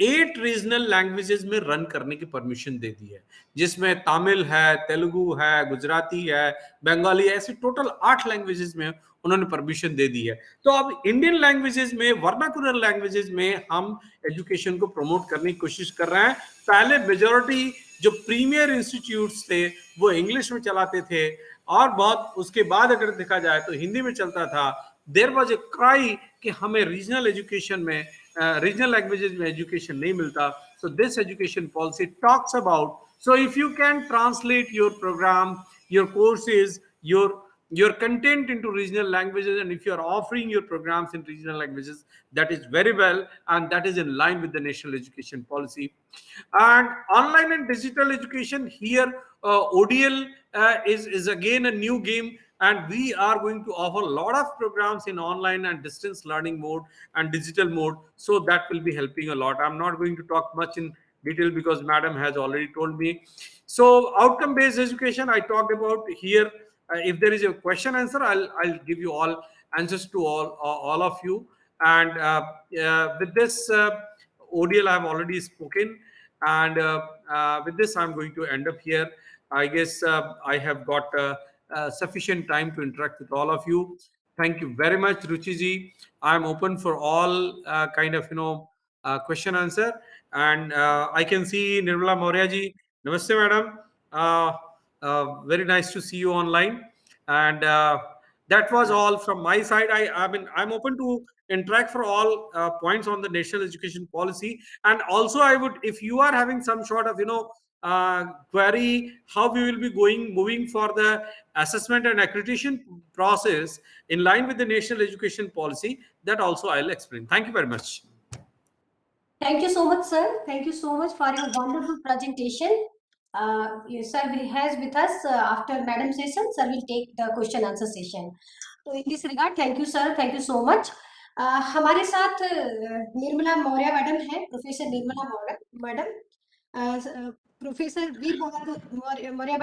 8 regional languages में रन करने की परमिशन दे दी है, जिसमें तमिल है, तेलुगु है, गुजराती है, बंगाली है, ऐसे टोटल 8 लैंग्वेजेस में उन्होंने परमिशन दे दी है. तो अब इंडियन लैंग्वेजेस में, वर्नाकुलर लैंग्वेजेस में हम एजुकेशन को प्रमोट करने की कोशिश कर रहे हैं. पहले मेजॉरिटी जो प्रीमियर इंस्टीट्यूट्स थे वो इंग्लिश में चलाते थे और बहुत उसके बाद अगर देखा जाए तो हिंदी में चलता था. देयर वाज ए क्राई कि हमें रीजनल एजुकेशन में, रीजनल लैंग्वेजेस में एजुकेशन नहीं मिलता. So this education policy talks about, so if you can translate your programme, your courses, your your content into regional languages, and if you are offering your programs in regional languages, that is very well, and that is in line with the national education policy. And online and digital education here, ODL is again a new game, and we are going to offer a lot of programs in online and distance learning mode and digital mode, so that will be helping a lot. I'm not going to talk much in detail because madam has already told me. So outcome based education I talked about here. If there is a question answer, I'll give you all answers to all of you. And with this ODL I have already spoken, and with this I'm going to end up here. I guess I have got sufficient time to interact with all of you. Thank you very much, Ruchi ji. I'm open for all kind of question answer. And I can see Nirmala Maurya ji. Namaste, madam. Very nice to see you online. And that was all from my side. I mean, I'm open to interact for all points on the national education policy. And also, I would, if you are having some sort of query, how we will be moving for the assessment and accreditation process in line with the national education policy, that also I'll explain. Thank you very much. Thank you so much, sir. Thank you so much for your wonderful presentation. Sir has with us after madam session. Sir will take the question answer session. So in this regard, thank you, sir. Thank you so much. हमारे साथ Nirmala Maurya madam है, professor Nirmala Maurya madam, professor Veer Bahadur Maurya madam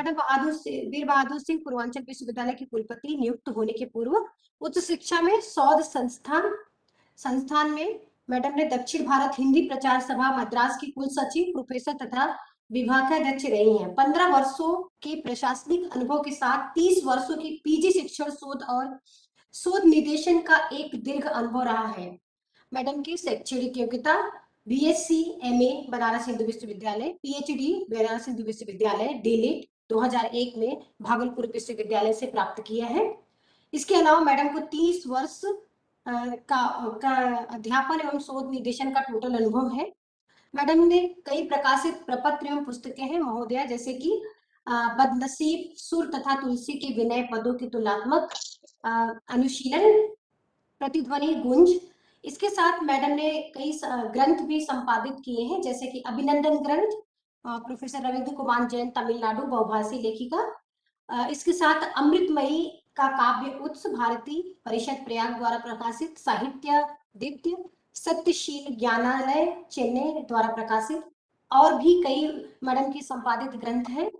Veer Bahadur Singh Purvanchal Vishwavidyalaya के कुलपति नियुक्त होने के पूर्व उच्च शिक्षा में शोध संस्थान में मैडम ने दक्षिण भारत हिंदी प्रचार सभा मद्रास की कुल सचिव, प्रोफेसर तथा विभागाध्यक्ष रही हैं। 15 वर्षों के प्रशासनिक अनुभव के साथ 30 वर्षों की पीजी शिक्षण शोध और शोध निदेशन का एक दीर्घ अनुभव रहा है। मैडम की शैक्षणिक योग्यता बीएससी एमए बनारस हिंदू विश्वविद्यालय, पीएचडी बनारस हिंदू विश्वविद्यालय डीलिट 2001 में भागलपुर विश्वविद्यालय से प्राप्त किया है। इसके अलावा मैडम को 30 वर्ष का अध्यापन एवं शोध निदेशन का टोटल अनुभव है। मैडम ने कई प्रकाशित प्रपत्र एवं पुस्तकें हैं महोदया, जैसे कि बदनसीब, सुर तथा तुलसी के विनय पदों की तुलनात्मक अनुशीलन, प्रतिध्वनि गुंज। इसके साथ मैडम ने कई ग्रंथ भी संपादित किए हैं, जैसे कि अभिनंदन ग्रंथ, प्रोफेसर रविंद्र कुमार जैन तमिलनाडु बहुभाषी लेखिका। इसके साथ अमृतमयी का काव्य उत्स भारती परिषद प्रयाग द्वारा प्रकाशित, साहित्य दिव्य, सत्यशील ज्ञानालय चेन्नई द्वारा प्रकाशित, और भी कई मैडम की संपादित ग्रंथ हैं।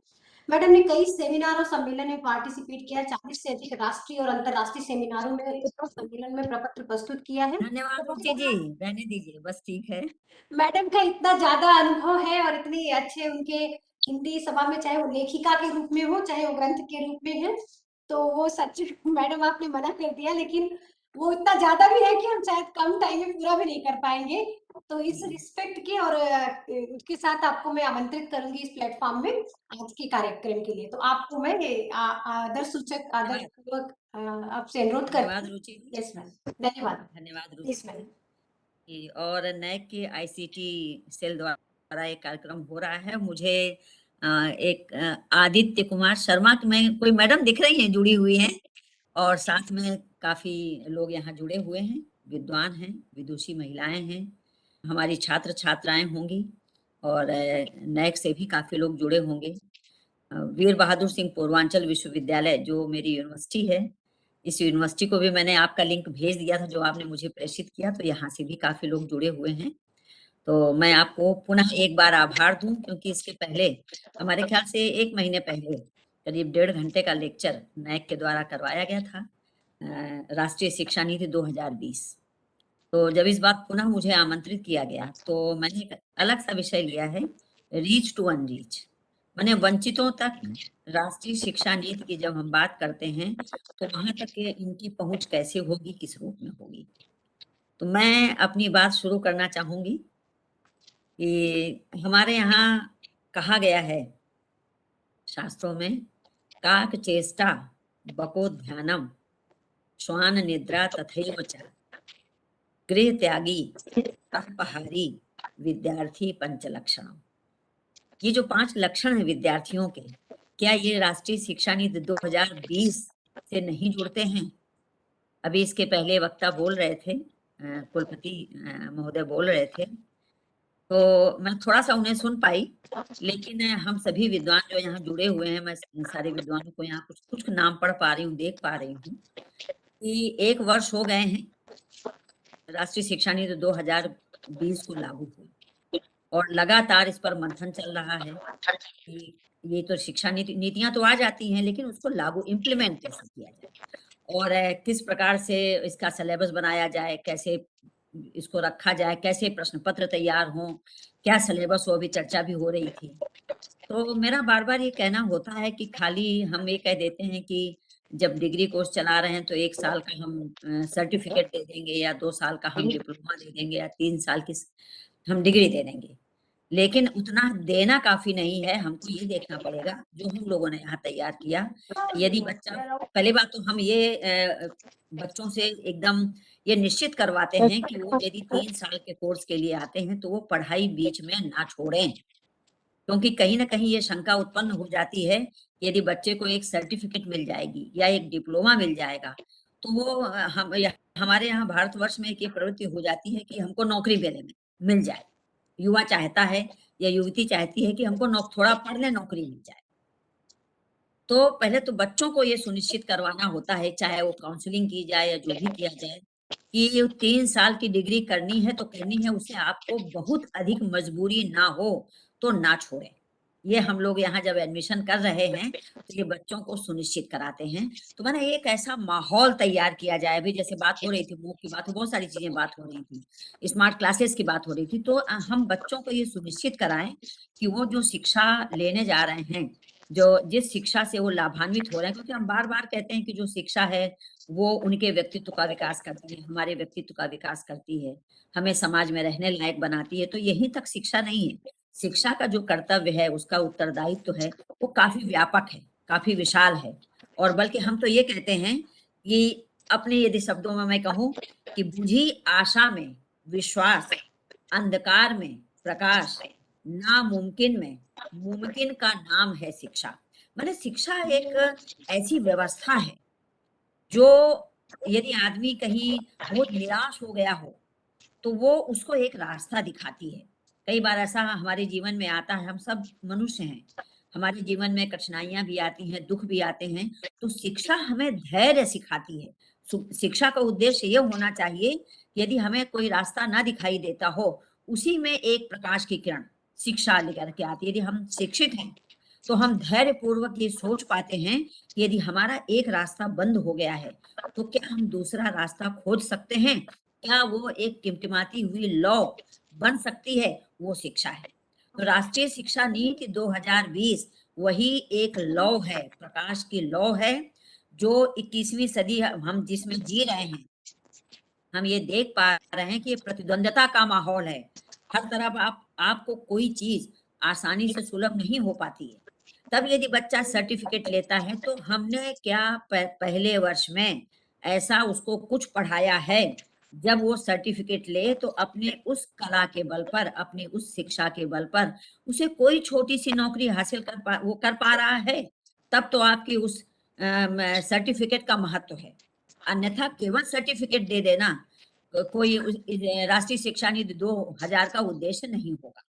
मैडम ने कई सेमिनार और सम्मेलन में पार्टिसिपेट किया, 40 से अधिक राष्ट्रीय और अंतर्राष्ट्रीय सेमिनारों में सम्मेलन में प्रपत्र प्रस्तुत किया है। धन्यवाद रुचि जी, रहने दीजिए, बस ठीक है। मैडम का इतना ज्यादा अनुभव है और इतने अच्छे उनके हिंदी सभा में, चाहे वो लेखिका के रूप में हो चाहे वो ग्रंथ के रूप में है, तो वो सच मैडम आपने मना कर दिया, लेकिन वो इतना ज्यादा भी है कि हम शायद कम टाइम में पूरा भी नहीं कर पाएंगे। तो इस रिस्पेक्ट के और उसके साथ आपको मैं आमंत्रित करूंगी इस प्लेटफॉर्म में आज के कार्यक्रम के लिए। तो आपको मैं आदर सूचक आदर पूर्वक आपसे अनुरोध करती हूँ। धन्यवाद रुचि जी। यस मैम, धन्यवाद। धन्यवाद यस रुचि मैम। जी। और नैक के आईसीटी सेल द्वारा एक कार्यक्रम हो रहा है। मुझे एक आदित्य कुमार शर्मा की मैं कोई मैडम दिख रही हैं, जुड़ी हुई हैं, और साथ में काफी लोग यहाँ जुड़े हुए हैं, विद्वान हैं, विदुषी महिलाएं हैं, हमारी छात्र छात्राएं होंगी, और नैक से भी काफी लोग जुड़े होंगे। वीर बहादुर सिंह पूर्वांचल विश्वविद्यालय जो मेरी यूनिवर्सिटी है, इस यूनिवर्सिटी को भी मैंने आपका लिंक भेज दिया था जो आपने मुझे प्रेषित किया, तो यहाँ से भी काफी लोग जुड़े हुए हैं। तो मैं आपको पुनः एक बार आभार दूं, क्योंकि इसके पहले हमारे ख्याल से 1 महीने पहले करीब 1.5 घंटे का लेक्चर नैक के द्वारा करवाया गया था, राष्ट्रीय शिक्षा नीति 2020। तो जब इस बार पुनः मुझे आमंत्रित किया गया, तो मैंने एक अलग सा विषय लिया है, रीच टू अनरीच, माने वंचितों तक राष्ट्रीय शिक्षा नीति की जब हम बात करते हैं तो वहां तक के इनकी पहुंच कैसे होगी, किस रूप में होगी। तो मैं अपनी बात शुरू करना चाहूंगी कि हमारे यहाँ कहा गया है शास्त्रों में, काक चेष्टा बको ध्यानम श्वान निद्रा तथैव च, गृह त्यागी तपहारी विद्यार्थी पंचलक्षणम। ये जो 5 लक्षण है विद्यार्थियों के, क्या ये राष्ट्रीय शिक्षा नीति 2020 से नहीं जुड़ते हैं। अभी इसके पहले वक्ता बोल रहे थे, कुलपति महोदय बोल रहे थे, तो मैं थोड़ा सा उन्हें सुन पाई, लेकिन हम सभी विद्वान जो यहाँ जुड़े हुए हैं, मैं सारे विद्वानों को यहाँ कुछ कुछ नाम पढ़ पा रही हूँ, देख पा रही हूँ कि 1 वर्ष हो गए हैं राष्ट्रीय शिक्षा नीति 2020 को लागू हुई, और लगातार इस पर मंथन चल रहा है कि ये तो शिक्षा नीतियां तो आ जाती हैं, लेकिन उसको लागू इम्प्लीमेंट कैसे किया जाए और किस प्रकार से इसका सिलेबस बनाया जाए, कैसे इसको रखा जाए, कैसे प्रश्न पत्र तैयार हों, क्या सिलेबस हो, अभी चर्चा भी हो रही थी। तो मेरा बार बार ये कहना होता है कि खाली हम ये कह देते हैं कि जब डिग्री कोर्स चला रहे हैं तो 1 साल का हम सर्टिफिकेट दे देंगे, या 2 साल का हम डिप्लोमा दे देंगे, या 3 साल की हम डिग्री दे देंगे, लेकिन उतना देना काफी नहीं है। हमको ये देखना पड़ेगा जो हम लोगों ने यहाँ तैयार किया। यदि बच्चा, पहली बात तो हम ये बच्चों से एकदम ये निश्चित करवाते हैं कि वो यदि 3 साल के कोर्स के लिए आते हैं तो वो पढ़ाई बीच में ना छोड़ें, क्योंकि कहीं ना कहीं ये शंका उत्पन्न हो जाती है कि यदि बच्चे को एक सर्टिफिकेट मिल जाएगी या एक डिप्लोमा मिल जाएगा तो वो हमारे यहाँ भारतवर्ष में एक ये प्रवृत्ति हो जाती है कि हमको नौकरी मिल जाए। युवा चाहता है या युवती चाहती है कि हमको थोड़ा पढ़ ले, नौकरी मिल जाए। तो पहले तो बच्चों को ये सुनिश्चित करवाना होता है, चाहे वो काउंसलिंग की जाए या जो भी किया जाए, कि ये 3 साल की डिग्री करनी है तो करनी है, उसे आपको बहुत अधिक मजबूरी ना हो तो ना छोड़े। ये हम लोग यहाँ जब एडमिशन कर रहे हैं तो ये बच्चों को सुनिश्चित कराते हैं। तो मैंने एक ऐसा माहौल तैयार किया जाए, अभी जैसे बात हो रही थी, मूक की बात, बहुत सारी चीजें बात हो रही थी, स्मार्ट क्लासेस की बात हो रही थी, तो हम बच्चों को ये सुनिश्चित कराएं कि वो जो शिक्षा लेने जा रहे हैं, जो जिस शिक्षा से वो लाभान्वित हो रहे हैं, क्योंकि हम बार बार कहते हैं कि जो शिक्षा है वो उनके व्यक्तित्व का विकास करती है, हमारे व्यक्तित्व का विकास करती है, हमें समाज में रहने लायक बनाती है। तो यहीं तक शिक्षा नहीं है, शिक्षा का जो कर्तव्य है, उसका उत्तरदायित्व है, वो काफी व्यापक है, काफी विशाल है। और बल्कि हम तो ये कहते हैं कि अपने यदि शब्दों में मैं कहूँ कि बुझी आशा में विश्वास, अंधकार में प्रकाश, नामुमकिन में मुमकिन का नाम है शिक्षा। मतलब शिक्षा एक ऐसी व्यवस्था है जो यदि आदमी कहीं बहुत निराश हो गया हो तो वो उसको एक रास्ता दिखाती है। कई बार ऐसा हमारे जीवन में आता है, हम सब मनुष्य हैं, हमारे जीवन में कठिनाइयां भी आती हैं, दुख भी आते हैं, तो शिक्षा हमें धैर्य सिखाती है। शिक्षा का उद्देश्य ये होना चाहिए कि यदि हमें कोई रास्ता ना दिखाई देता हो, उसी में एक प्रकाश की किरण शिक्षा लेकर के आती है। यदि हम शिक्षित हैं तो हम धैर्य पूर्वक ये सोच पाते हैं कि यदि हमारा एक रास्ता बंद हो गया है तो क्या हम दूसरा रास्ता खोज सकते हैं, क्या वो एक टिमटिमाती हुई लौ बन सकती है, वो शिक्षा है। तो राष्ट्रीय शिक्षा नीति 2020 वही एक लौ है, प्रकाश की लौ है, जो 21वीं सदी हम जिसमें जी रहे हैं। हम ये देख पा रहे हैं कि ये प्रतिद्वंदता का माहौल है, हर तरफ आपको कोई चीज आसानी से सुलभ नहीं हो पाती है। तब यदि बच्चा सर्टिफिकेट लेता है तो हमने क्या पहले वर्ष में ऐसा उसको कुछ पढ़ाया है, जब वो सर्टिफिकेट ले तो अपने उस कला के बल पर, अपनी उस शिक्षा के बल पर उसे कोई छोटी सी नौकरी हासिल कर पा रहा है, तब तो आपकी उस सर्टिफिकेट का महत्व है। अन्यथा केवल सर्टिफिकेट दे देना कोई राष्ट्रीय शिक्षा नीति 2000 का उद्देश्य नहीं होगा।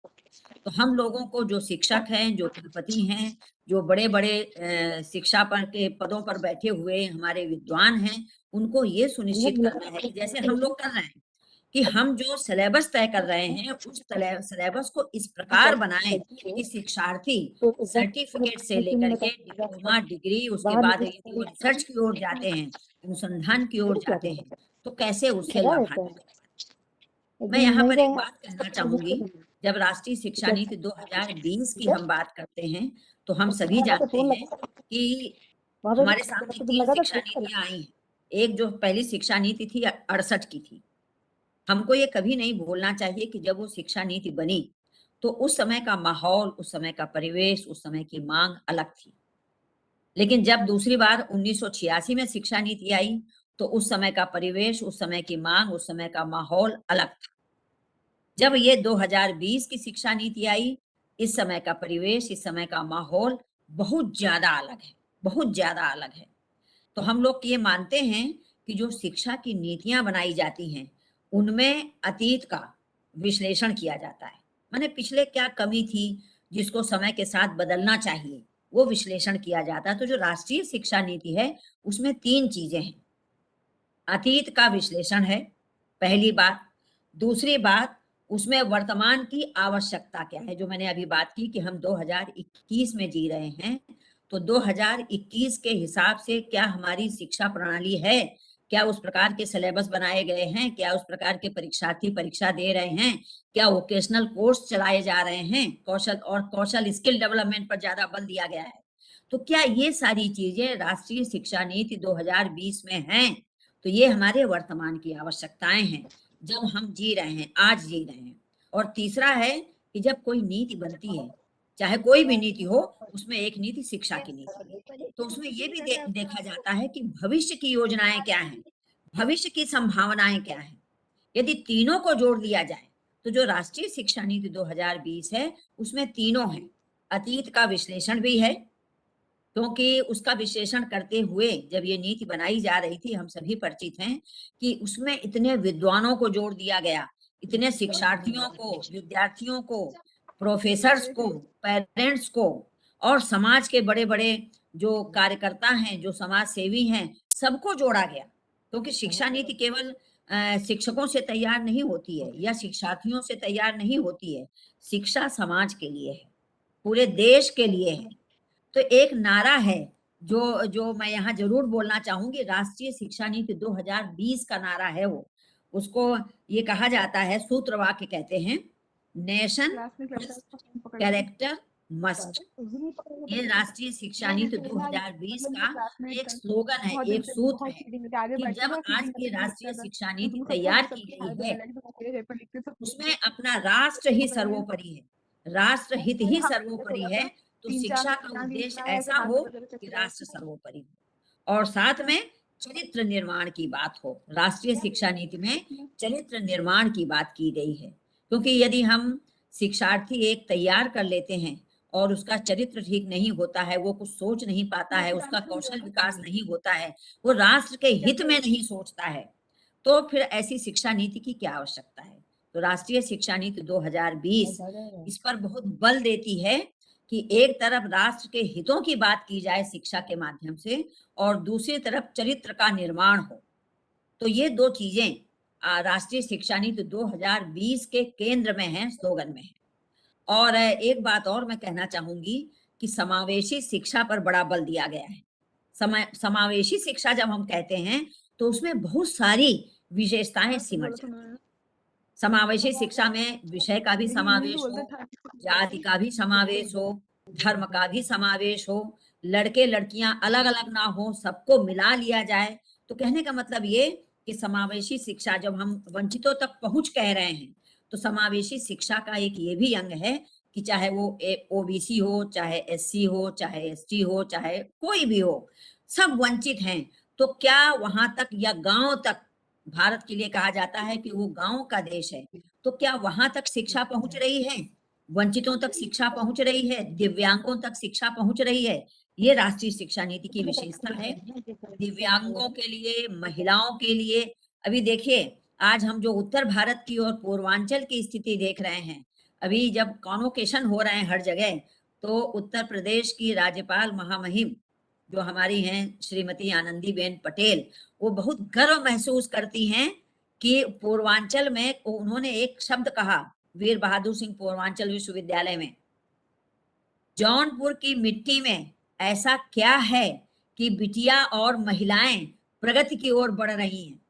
तो हम लोगों को जो शिक्षक हैं, जो कुलपति हैं, जो बड़े बड़े शिक्षा पर के पदों पर बैठे हुए हमारे विद्वान हैं, उनको ये सुनिश्चित करना है कि जैसे हम लोग कर रहे हैं कि हम जो सिलेबस तय कर रहे हैं उस सिलेबस को इस प्रकार बनाएं कि शिक्षार्थी सर्टिफिकेट से लेकर के डिप्लोमा, डिग्री, उसके बाद यदि वो रिसर्च की ओर जाते हैं, अनुसंधान की ओर जाते हैं, तो कैसे उससे लाभान्वित हों। मैं यहाँ पर एक बात कहना चाहूंगी, जब राष्ट्रीय शिक्षा नीति 2020 की हम बात करते हैं तो हम सभी जानते हैं कि हमारे सामने 3 शिक्षा नीतियां आई हैं। एक जो पहली शिक्षा नीति थी 68 की थी। हमको ये कभी नहीं भूलना चाहिए कि जब वो शिक्षा नीति बनी तो उस समय का माहौल, उस समय का परिवेश, उस समय की मांग अलग थी। लेकिन जब दूसरी बार 1986 में शिक्षा नीति आई तो उस समय का परिवेश, उस समय की मांग, उस समय का माहौल अलग था। जब ये 2020 की शिक्षा नीति आई, इस समय का परिवेश, इस समय का माहौल बहुत ज्यादा अलग है, बहुत ज्यादा अलग है। तो हम लोग ये मानते हैं कि जो शिक्षा की नीतियां बनाई जाती हैं उनमें अतीत का विश्लेषण किया जाता है, माने पिछले क्या कमी थी जिसको समय के साथ बदलना चाहिए, वो विश्लेषण किया जाता है। तो जो राष्ट्रीय शिक्षा नीति है उसमें 3 चीजें हैं। अतीत का विश्लेषण है पहली बात। दूसरी बात, उसमें वर्तमान की आवश्यकता क्या है, जो मैंने अभी बात की कि हम 2021 में जी रहे हैं, तो 2021 के हिसाब से क्या हमारी शिक्षा प्रणाली है, क्या उस प्रकार के सिलेबस बनाए गए हैं, क्या उस प्रकार के परीक्षार्थी परीक्षा दे रहे हैं, क्या वोकेशनल कोर्स चलाए जा रहे हैं, कौशल स्किल डेवलपमेंट पर ज्यादा बल दिया गया है, तो क्या ये सारी चीजें राष्ट्रीय शिक्षा नीति 2020 में हैं? तो ये हमारे वर्तमान की आवश्यकताएं हैं जब हम जी रहे हैं, आज जी रहे हैं। और तीसरा है कि जब कोई नीति बनती है, चाहे कोई भी नीति हो, उसमें एक नीति शिक्षा की नीति है, तो उसमें ये भी देखा जाता है कि भविष्य की योजनाएं क्या हैं, भविष्य की संभावनाएं क्या हैं। यदि तीनों को जोड़ लिया जाए तो जो राष्ट्रीय शिक्षा नीति 2020 है उसमें तीनों हैं। अतीत का विश्लेषण भी है, क्योंकि उसका विश्लेषण करते हुए जब ये नीति बनाई जा रही थी, हम सभी परिचित हैं कि उसमें इतने विद्वानों को जोड़ दिया गया, इतने शिक्षार्थियों को, विद्यार्थियों को, प्रोफेसर्स को, पेरेंट्स को और समाज के बड़े बड़े जो कार्यकर्ता हैं, जो समाज सेवी हैं, सबको जोड़ा गया। क्योंकि शिक्षा नीति केवल शिक्षकों से तैयार नहीं होती है या शिक्षार्थियों से तैयार नहीं होती है, शिक्षा समाज के लिए है, पूरे देश के लिए है। तो एक नारा है जो मैं यहाँ जरूर बोलना चाहूंगी, राष्ट्रीय शिक्षा नीति 2020 का नारा है वो, उसको ये कहा जाता है, सूत्र वाक्य कहते हैं, नेशन कैरेक्टर मस्ट। ये राष्ट्रीय शिक्षा नीति 2020 का एक स्लोगन है, एक सूत्र है कि जब आज की राष्ट्रीय शिक्षा नीति तैयार की गई है उसमें अपना राष्ट्र ही सर्वोपरि है, राष्ट्र हित ही सर्वोपरि है, तो शिक्षा का उद्देश्य ऐसा हो कि राष्ट्र सर्वोपरि हो और साथ में चरित्र निर्माण की बात हो। राष्ट्रीय शिक्षा नीति में चरित्र निर्माण की बात की गई है, क्योंकि यदि हम शिक्षार्थी एक तैयार कर लेते हैं और उसका चरित्र ठीक नहीं होता है, वो कुछ सोच नहीं पाता है, उसका कौशल विकास नहीं होता है, वो राष्ट्र के हित में नहीं सोचता है, तो फिर ऐसी शिक्षा नीति की क्या आवश्यकता है। तो राष्ट्रीय शिक्षा नीति 2020 इस पर बहुत बल देती है कि एक तरफ राष्ट्र के हितों की बात की जाए शिक्षा के माध्यम से और दूसरी तरफ चरित्र का निर्माण हो। तो ये 2 चीजें राष्ट्रीय शिक्षा नीति 2020 के केंद्र में है, स्लोगन में है। और एक बात और मैं कहना चाहूंगी कि समावेशी शिक्षा पर बड़ा बल दिया गया है। समावेशी शिक्षा जब हम कहते हैं तो उसमें बहुत सारी विशेषताएं सिमट जाती हैं। समावेशी शिक्षा में विषय का भी समावेश हो, जाति का भी समावेश हो, धर्म का भी समावेश हो, लड़के लड़कियां अलग अलग ना हो, सबको मिला लिया जाए। तो कहने का मतलब ये कि समावेशी शिक्षा, जब हम वंचितों तक पहुंच कह रहे हैं, तो समावेशी शिक्षा का एक ये भी अंग है कि चाहे वो ओबीसी हो, चाहे एससी हो, चाहे एसटी हो, चाहे कोई भी हो, सब वंचित हैं। तो क्या वहां तक या गांव तक, भारत के लिए कहा जाता है कि वो गांव का देश है, तो क्या वहां तक शिक्षा पहुंच रही है, वंचितों तक शिक्षा पहुंच रही है, दिव्यांगों तक शिक्षा पहुंच रही है? ये राष्ट्रीय शिक्षा नीति की विशेषता है। दिव्यांगों के लिए, महिलाओं के लिए, अभी देखिए आज हम जो उत्तर भारत की और पूर्वांचल की स्थिति देख रहे हैं, अभी जब कॉन्वोकेशन हो रहे हैं हर जगह, तो उत्तर प्रदेश की राज्यपाल महामहिम जो हमारी हैं श्रीमती आनंदीबेन पटेल, वो बहुत गर्व महसूस करती हैं कि पूर्वांचल में उन्होंने एक शब्द कहा, वीर बहादुर सिंह पूर्वांचल विश्वविद्यालय में, जौनपुर की मिट्टी में ऐसा क्या है कि बिटिया और महिलाएं प्रगति की ओर बढ़ रही हैं।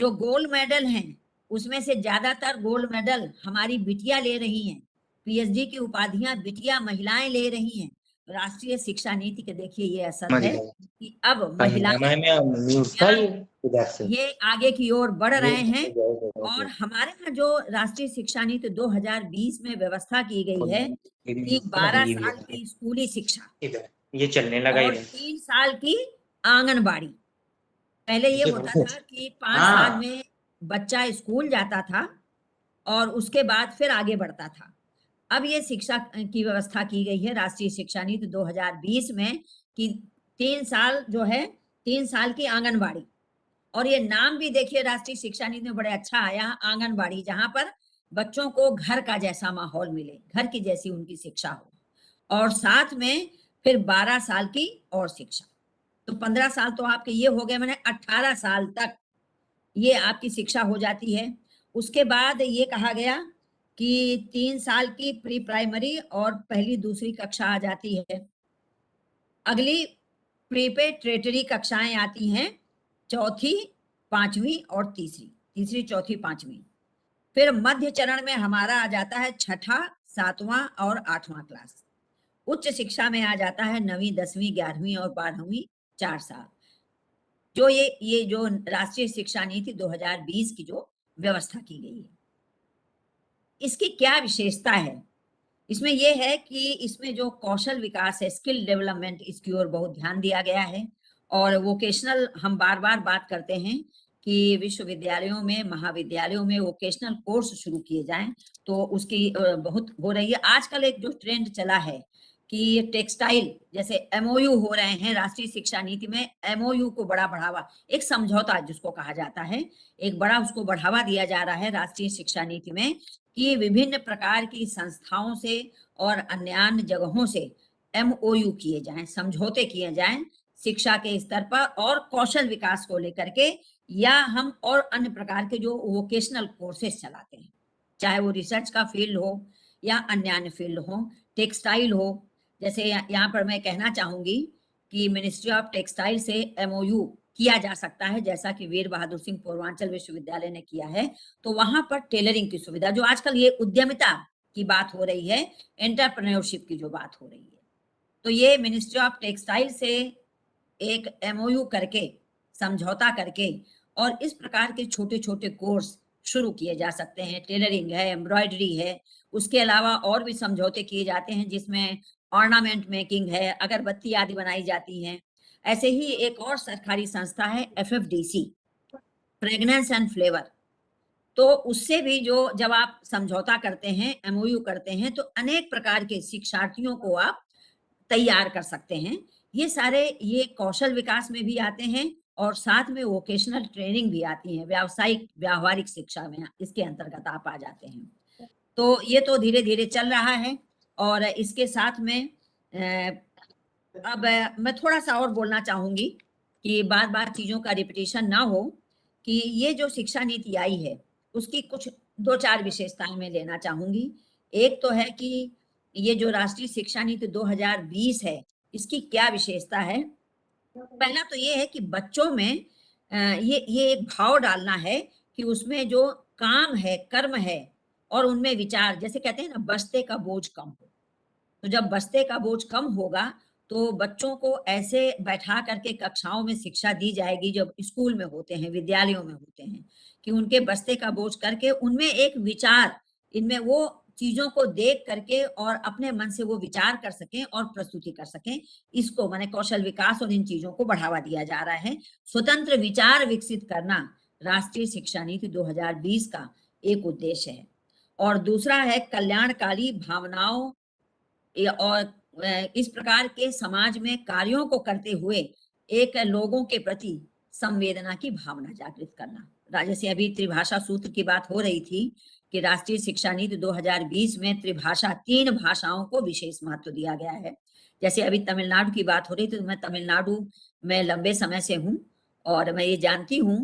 जो गोल्ड मेडल हैं उसमें से ज्यादातर गोल्ड मेडल हमारी बिटिया ले रही हैं, पीएचडी की उपाधियां बिटिया महिलाएं ले रही हैं। राष्ट्रीय शिक्षा नीति के देखिए ये असर है कि अब महिलाएं ये आगे की ओर बढ़ रहे हैं। और हमारे यहाँ जो राष्ट्रीय शिक्षा नीति 2020 में व्यवस्था की गई है कि 12 साल की स्कूली शिक्षा ये चलने लगा और 3 साल की आंगनबाड़ी। पहले ये होता था कि 5 साल में बच्चा स्कूल जाता था और उसके बाद फिर आगे बढ़ता था। अब ये शिक्षा की व्यवस्था की गई है राष्ट्रीय शिक्षा नीति 2020 में कि 3 साल जो है 3 साल की आंगनबाड़ी, और ये नाम भी देखिए राष्ट्रीय शिक्षा नीति में बड़े अच्छा आया, आंगनबाड़ी, जहां पर बच्चों को घर का जैसा माहौल मिले, घर की जैसी उनकी शिक्षा हो, और साथ में फिर 12 साल की और शिक्षा। तो 15 साल तो आपके ये हो गए, मैंने 18 साल तक ये आपकी शिक्षा हो जाती है। उसके बाद ये कहा गया कि 3 साल की प्री प्राइमरी और पहली दूसरी कक्षा आ जाती है। अगली प्रीपेरेटरी कक्षाएं आती हैं, चौथी, पांचवी और तीसरी, तीसरी, चौथी, पांचवी। फिर मध्य चरण में हमारा आ जाता है छठा, सातवां और 8वां क्लास। उच्च शिक्षा में आ जाता है 9वीं, 10वीं, 11वीं और 12वीं, 4 साल। जो ये जो राष्ट्रीय शिक्षा नीति 2020 की जो व्यवस्था की गई है, इसकी क्या विशेषता है? इसमें यह है कि इसमें जो कौशल विकास है, स्किल डेवलपमेंट, इसकी ओर बहुत ध्यान दिया गया है। और वोकेशनल, हम बार बार बात करते हैं कि विश्वविद्यालयों में, महाविद्यालयों में वोकेशनल कोर्स शुरू किए जाएं, तो उसकी बहुत हो रही है। आजकल एक जो ट्रेंड चला है कि टेक्सटाइल, जैसे एमओयू हो रहे हैं राष्ट्रीय शिक्षा नीति में, एमओयू को बड़ा बढ़ावा, एक समझौता जिसको कहा जाता है, एक बड़ा उसको बढ़ावा दिया जा रहा है राष्ट्रीय शिक्षा नीति में, कि विभिन्न प्रकार की संस्थाओं से और अन्य जगहों से एमओयू किए जाएं, समझौते किए जाएं शिक्षा के स्तर पर और कौशल विकास को लेकर के, या हम और अन्य प्रकार के जो वोकेशनल कोर्सेज चलाते हैं, चाहे वो रिसर्च का फील्ड हो या अन्य फील्ड हो, टेक्सटाइल हो। जैसे यहाँ पर मैं कहना चाहूंगी कि मिनिस्ट्री ऑफ टेक्सटाइल से एमओयू किया जा सकता है, जैसा कि वीर बहादुर सिंह पूर्वांचल विश्वविद्यालय ने किया है। तो वहां पर टेलरिंग की सुविधा, जो आजकल ये उद्यमिता की बात हो रही है, एंटरप्रेन्योरशिप की जो बात हो रही है, तो ये मिनिस्ट्री ऑफ टेक्सटाइल से एक एमओयू करके, समझौता करके, और इस प्रकार के छोटे छोटे कोर्स शुरू किए जा सकते हैं। टेलरिंग है, एम्ब्रॉयडरी है, उसके अलावा और भी समझौते किए जाते हैं जिसमें ऑर्नामेंट मेकिंग है, अगरबत्ती आदि बनाई जाती हैं। ऐसे ही एक और सरकारी संस्था है एफएफडीसी, फ्रेगनेंस एंड फ्लेवर, तो उससे भी जो जब आप समझौता करते हैं, एमओयू करते हैं, तो अनेक प्रकार के शिक्षार्थियों को आप तैयार कर सकते हैं। ये सारे ये कौशल विकास में भी आते हैं और साथ में वोकेशनल ट्रेनिंग भी आती है, व्यावसायिक व्यावहारिक शिक्षा में इसके अंतर्गत आप आ जाते हैं। तो ये तो धीरे धीरे चल रहा है। और इसके साथ में अब मैं थोड़ा सा और बोलना चाहूंगी कि बार बार चीजों का रिपीटिशन ना हो, कि ये जो शिक्षा नीति आई है उसकी कुछ 2-4 विशेषताएं मैं लेना चाहूंगी। एक तो है कि ये जो राष्ट्रीय शिक्षा नीति 2020 है, इसकी क्या विशेषता है? पहला तो ये है कि बच्चों में ये एक भाव डालना है कि उसमें जो काम है, कर्म है, और उनमें विचार, जैसे कहते हैं ना, बस्ते का बोझ कम हो। तो जब बस्ते का बोझ कम होगा तो बच्चों को ऐसे बैठा करके कक्षाओं में शिक्षा दी जाएगी, जब स्कूल में होते हैं, विद्यालयों में होते हैं, कि उनके बस्ते का बोझ करके उनमें एक विचार, इनमें वो चीजों को देख करके और अपने मन से वो विचार कर सकें और प्रस्तुति कर सकें। इसको माने कौशल विकास और इन चीजों को बढ़ावा दिया जा रहा है। स्वतंत्र विचार विकसित करना राष्ट्रीय शिक्षा नीति 2020 का एक उद्देश्य है। और दूसरा है कल्याणकारी भावनाओं और इस प्रकार के समाज में कार्यों को करते हुए एक लोगों के प्रति संवेदना की भावना जागृत करना। जैसे अभी त्रिभाषा सूत्र की बात हो रही थी कि राष्ट्रीय शिक्षा नीति 2020 में त्रिभाषा, 3 भाषाओं को विशेष महत्व दिया गया है। जैसे अभी तमिलनाडु की बात हो रही थी, तो मैं तमिलनाडु में लंबे समय से हूँ और मैं ये जानती हूँ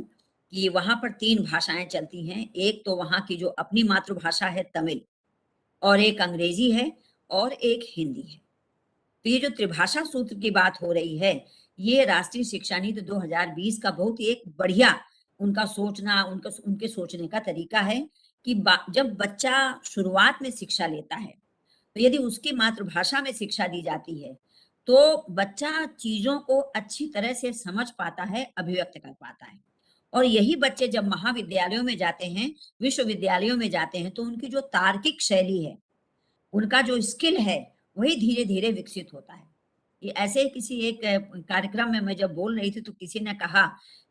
कि वहां पर 3 भाषाएं चलती हैं। एक तो वहां की जो अपनी मातृभाषा है तमिल, और एक अंग्रेजी है, और एक हिंदी है। तो ये जो त्रिभाषा सूत्र की बात हो रही है, ये राष्ट्रीय शिक्षा नीति 2020 का बहुत ही एक बढ़िया उनका सोचना, उनके सोचने का तरीका है कि जब बच्चा शुरुआत में शिक्षा लेता है, तो यदि उसकी मातृभाषा में शिक्षा दी जाती है, तो बच्चा चीजों को अच्छी तरह से समझ पाता है, अभिव्यक्त कर पाता है। और यही बच्चे जब महाविद्यालयों में जाते हैं, विश्वविद्यालयों में जाते हैं, तो उनकी जो तार्किक शैली है, उनका जो स्किल है, वही धीरे धीरे विकसित होता है। ये ऐसे किसी एक कार्यक्रम में मैं जब बोल रही थी, तो किसी ने कहा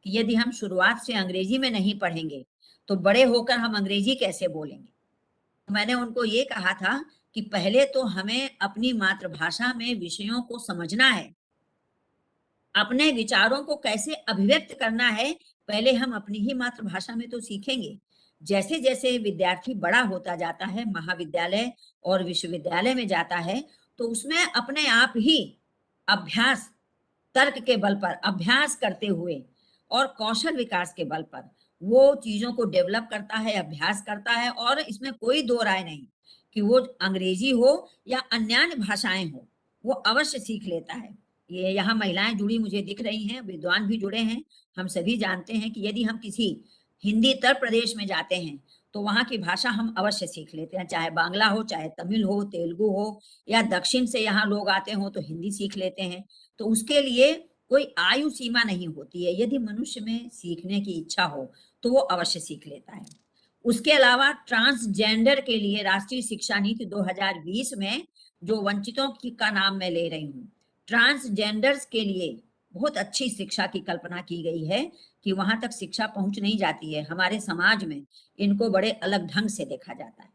कि यदि हम शुरुआत से अंग्रेजी में नहीं पढ़ेंगे तो बड़े होकर हम अंग्रेजी कैसे बोलेंगे। मैंने उनको ये कहा था कि पहले तो हमें अपनी मातृभाषा में विषयों को समझना है, अपने विचारों को कैसे अभिव्यक्त करना है, पहले हम अपनी ही मातृभाषा में तो सीखेंगे। जैसे जैसे विद्यार्थी बड़ा होता जाता है, महाविद्यालय और विश्वविद्यालय में जाता है, तो उसमें अपने आप ही अभ्यास, तर्क के बल पर अभ्यास करते हुए और कौशल विकास के बल पर वो चीजों को डेवलप करता है, अभ्यास करता है। और इसमें कोई दो राय नहीं कि वो अंग्रेजी हो या अन्य भाषाएं हो, वो अवश्य सीख लेता है। ये यहाँ महिलाएं जुड़ी मुझे दिख रही हैं, विद्वान भी जुड़े हैं। हम सभी जानते हैं कि यदि हम किसी हिंदी तर प्रदेश में जाते हैं तो वहाँ की भाषा हम अवश्य सीख लेते हैं, चाहे बांग्ला हो, चाहे तमिल हो, तेलुगु हो, या दक्षिण से यहाँ लोग आते हो तो हिंदी सीख लेते हैं। तो उसके लिए कोई आयु सीमा नहीं होती है। यदि मनुष्य में सीखने की इच्छा हो तो वो अवश्य सीख लेता है। उसके अलावा ट्रांसजेंडर के लिए राष्ट्रीय शिक्षा नीति 2020 में जो वंचितों की का नाम मैं ले रही हूँ, ट्रांसजेंडर्स के लिए बहुत अच्छी शिक्षा की कल्पना की गई है कि वहां तक शिक्षा पहुंच नहीं जाती है। हमारे समाज में इनको बड़े अलग ढंग से देखा जाता है।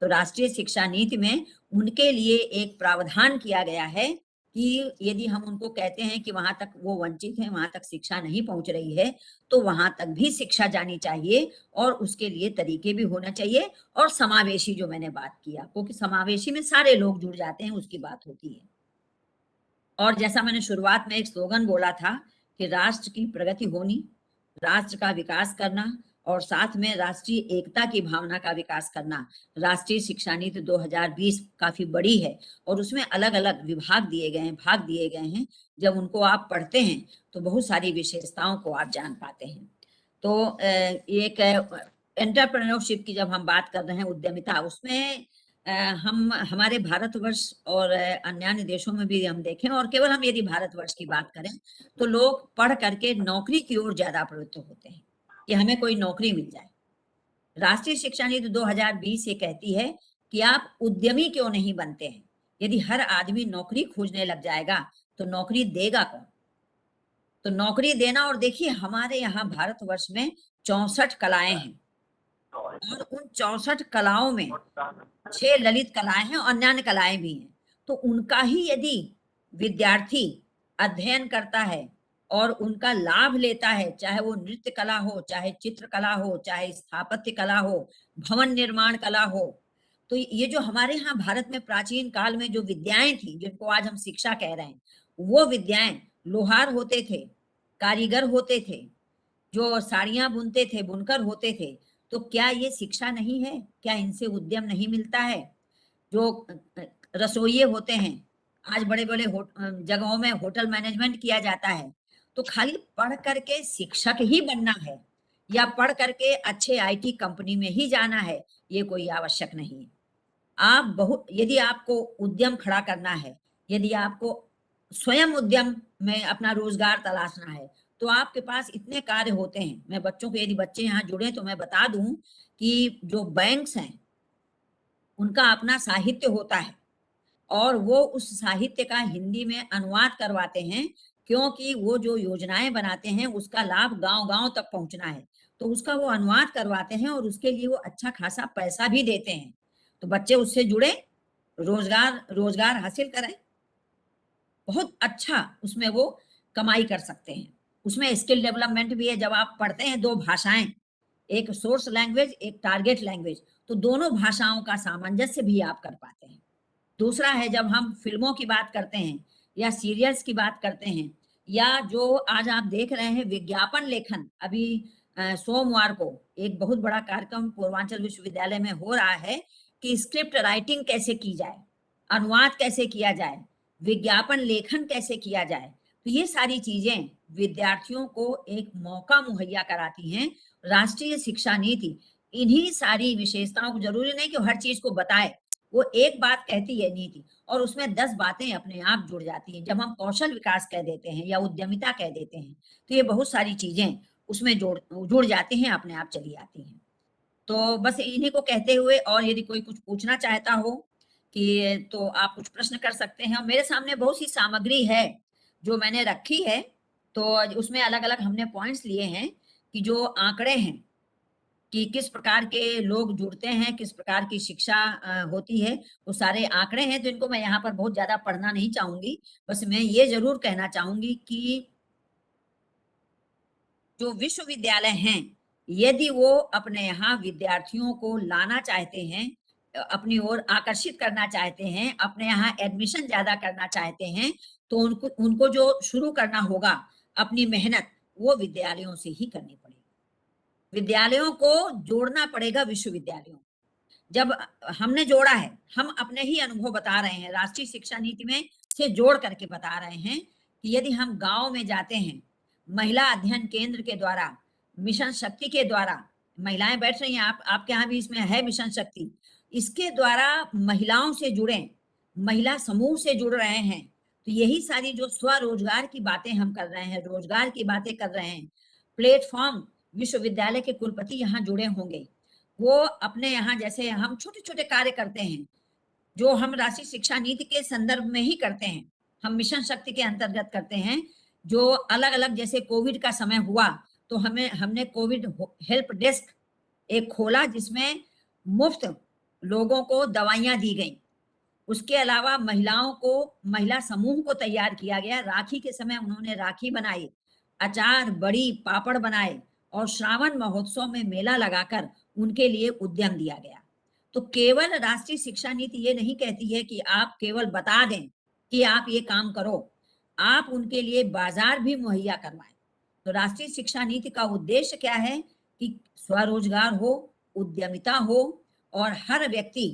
तो राष्ट्रीय शिक्षा नीति में उनके लिए एक प्रावधान किया गया है कि यदि हम उनको कहते हैं कि वहां तक वो वंचित हैं, वहां तक शिक्षा नहीं पहुंच रही है, तो वहां तक भी शिक्षा जानी चाहिए और उसके लिए तरीके भी होना चाहिए। और समावेशी, जो मैंने बात किया, क्योंकि समावेशी में सारे लोग जुड़ जाते हैं, उसकी बात होती है। और जैसा मैंने शुरुआत में एक स्लोगन बोला था कि राष्ट्र की प्रगति होनी, राष्ट्र का विकास करना और साथ में राष्ट्रीय एकता की भावना का विकास करना। राष्ट्रीय शिक्षा नीति 2020 काफी बड़ी है और उसमें अलग अलग विभाग दिए गए हैं, भाग दिए गए हैं। जब उनको आप पढ़ते हैं तो बहुत सारी विशेषताओं को आप जान पाते हैं। तो एक एंटरप्रेन्योरशिप की जब हम बात कर रहे हैं, उद्यमिता, उसमें हम हमारे भारतवर्ष और अन्य देशों में भी हम देखें, और केवल हम यदि भारतवर्ष की बात करें तो लोग पढ़ करके नौकरी की ओर ज्यादा प्रवृत्त होते हैं कि हमें कोई नौकरी मिल जाए। राष्ट्रीय शिक्षा नीति 2020 ये कहती है कि आप उद्यमी क्यों नहीं बनते हैं। यदि हर आदमी नौकरी खोजने लग जाएगा तो नौकरी देगा कौन? तो नौकरी देना, और देखिए हमारे यहाँ भारतवर्ष में 64 कलाएं हैं और उन 64 कलाओं में 6 ललित कलाएं हैं और अन्य कलाएं भी हैं। तो उनका ही यदि विद्यार्थी अध्ययन करता है और उनका लाभ लेता है, चाहे वो नृत्य कला हो, चाहे चित्रकला हो, चाहे स्थापत्य कला हो, भवन निर्माण कला हो, तो ये जो हमारे यहाँ भारत में प्राचीन काल में जो विद्याएं थी, जिनको आज हम शिक्षा कह रहे हैं, वो विद्याएं लोहार होते थे, कारीगर होते थे, जो साड़ियां बुनते थे, बुनकर होते थे। तो क्या ये शिक्षा नहीं है? क्या इनसे उद्यम नहीं मिलता है? जो रसोइये होते हैं, आज बड़े बड़े जगहों में होटल मैनेजमेंट किया जाता है। तो खाली पढ़ करके शिक्षक ही बनना है या पढ़ करके अच्छे आईटी कंपनी में ही जाना है, ये कोई आवश्यक नहीं है। आप यदि आपको उद्यम खड़ा करना है, यदि आपको स्वयं उद्यम में अपना रोजगार तलाशना है, तो आपके पास इतने कार्य होते हैं। मैं बच्चों को, यदि बच्चे यहाँ जुड़े तो मैं बता दूं कि जो बैंक्स हैं उनका अपना साहित्य होता है और वो उस साहित्य का हिंदी में अनुवाद करवाते हैं, क्योंकि वो जो योजनाएं बनाते हैं उसका लाभ गांव-गांव तक पहुंचना है। तो उसका वो अनुवाद करवाते हैं और उसके लिए वो अच्छा खासा पैसा भी देते हैं। तो बच्चे उससे जुड़े, रोजगार हासिल करें, बहुत अच्छा उसमें वो कमाई कर सकते हैं। उसमें स्किल डेवलपमेंट भी है। जब आप पढ़ते हैं 2 भाषाएं, एक सोर्स लैंग्वेज, एक टारगेट लैंग्वेज, तो दोनों भाषाओं का सामंजस्य भी आप कर पाते हैं। दूसरा है, जब हम फिल्मों की बात करते हैं या सीरियल्स की बात करते हैं, या जो आज आप देख रहे हैं विज्ञापन लेखन, अभी सोमवार को एक बहुत बड़ा कार्यक्रम पूर्वांचल विश्वविद्यालय में हो रहा है कि स्क्रिप्ट राइटिंग कैसे की जाए, अनुवाद कैसे किया जाए, विज्ञापन लेखन कैसे किया जाए। तो ये सारी चीजें विद्यार्थियों को एक मौका मुहैया कराती हैं। राष्ट्रीय शिक्षा नीति इन्हीं सारी विशेषताओं को, जरूरी नहीं कि हर चीज को बताए, वो एक बात कहती है नीति और उसमें 10 बातें अपने आप जुड़ जाती हैं। जब हम कौशल विकास कह देते हैं या उद्यमिता कह देते हैं तो ये बहुत सारी चीजें उसमें जुड़ जाती हैं, अपने आप चली आती हैं। तो बस इन्हीं को कहते हुए, और यदि कोई कुछ पूछना चाहता हो कि तो आप कुछ प्रश्न कर सकते हैं। और मेरे सामने बहुत सी सामग्री है जो मैंने रखी है, तो उसमें अलग अलग हमने पॉइंट्स लिए हैं कि जो आंकड़े हैं कि किस प्रकार के लोग जुड़ते हैं, किस प्रकार की शिक्षा होती है, वो सारे आंकड़े हैं जिनको मैं यहाँ पर बहुत ज्यादा पढ़ना नहीं चाहूंगी। बस मैं ये जरूर कहना चाहूंगी कि जो विश्वविद्यालय हैं, यदि वो अपने यहाँ विद्यार्थियों को लाना चाहते हैं, अपनी ओर आकर्षित करना चाहते हैं, अपने यहाँ एडमिशन ज्यादा करना चाहते हैं, तो उनको जो शुरू करना होगा अपनी मेहनत, वो विद्यालयों से ही करनी पड़ेगी। विद्यालयों को जोड़ना पड़ेगा विश्वविद्यालयों। जब हमने जोड़ा है, हम अपने ही अनुभव बता रहे हैं, राष्ट्रीय शिक्षा नीति में से जोड़ करके बता रहे हैं कि यदि हम गांव में जाते हैं, महिला अध्ययन केंद्र के द्वारा, मिशन शक्ति के द्वारा, महिलाएं बैठ रही हैं, आपके यहाँ भी इसमें है मिशन शक्ति, इसके द्वारा महिलाओं से जुड़े, महिला समूह से जुड़ रहे हैं, तो यही सारी जो स्वरोजगार की बातें हम कर रहे हैं, रोजगार की बातें कर रहे हैं, प्लेटफॉर्म विश्वविद्यालय के कुलपति यहाँ जुड़े होंगे, वो अपने यहाँ जैसे हम छोटे छोटे कार्य करते हैं, जो हम राष्ट्रीय शिक्षा नीति के संदर्भ में ही करते हैं, हम मिशन शक्ति के अंतर्गत करते हैं, जो अलग अलग, जैसे कोविड का समय हुआ तो हमने कोविड हेल्प डेस्क एक खोला जिसमें मुफ्त लोगों को दवाइयां दी गई। उसके अलावा महिलाओं को, महिला समूह को तैयार किया गया। राखी के समय उन्होंने राखी बनाई, अचार, बड़ी, पापड़ बनाए और श्रावण महोत्सव में मेला लगाकर उनके लिए उद्यम दिया गया। तो केवल राष्ट्रीय शिक्षा नीति ये नहीं कहती है कि आप केवल बता दें कि आप ये काम करो, आप उनके लिए बाजार भी मुहैया करवाएं। तो राष्ट्रीय शिक्षा नीति का उद्देश्य क्या है कि स्वरोजगार हो, उद्यमिता हो और हर व्यक्ति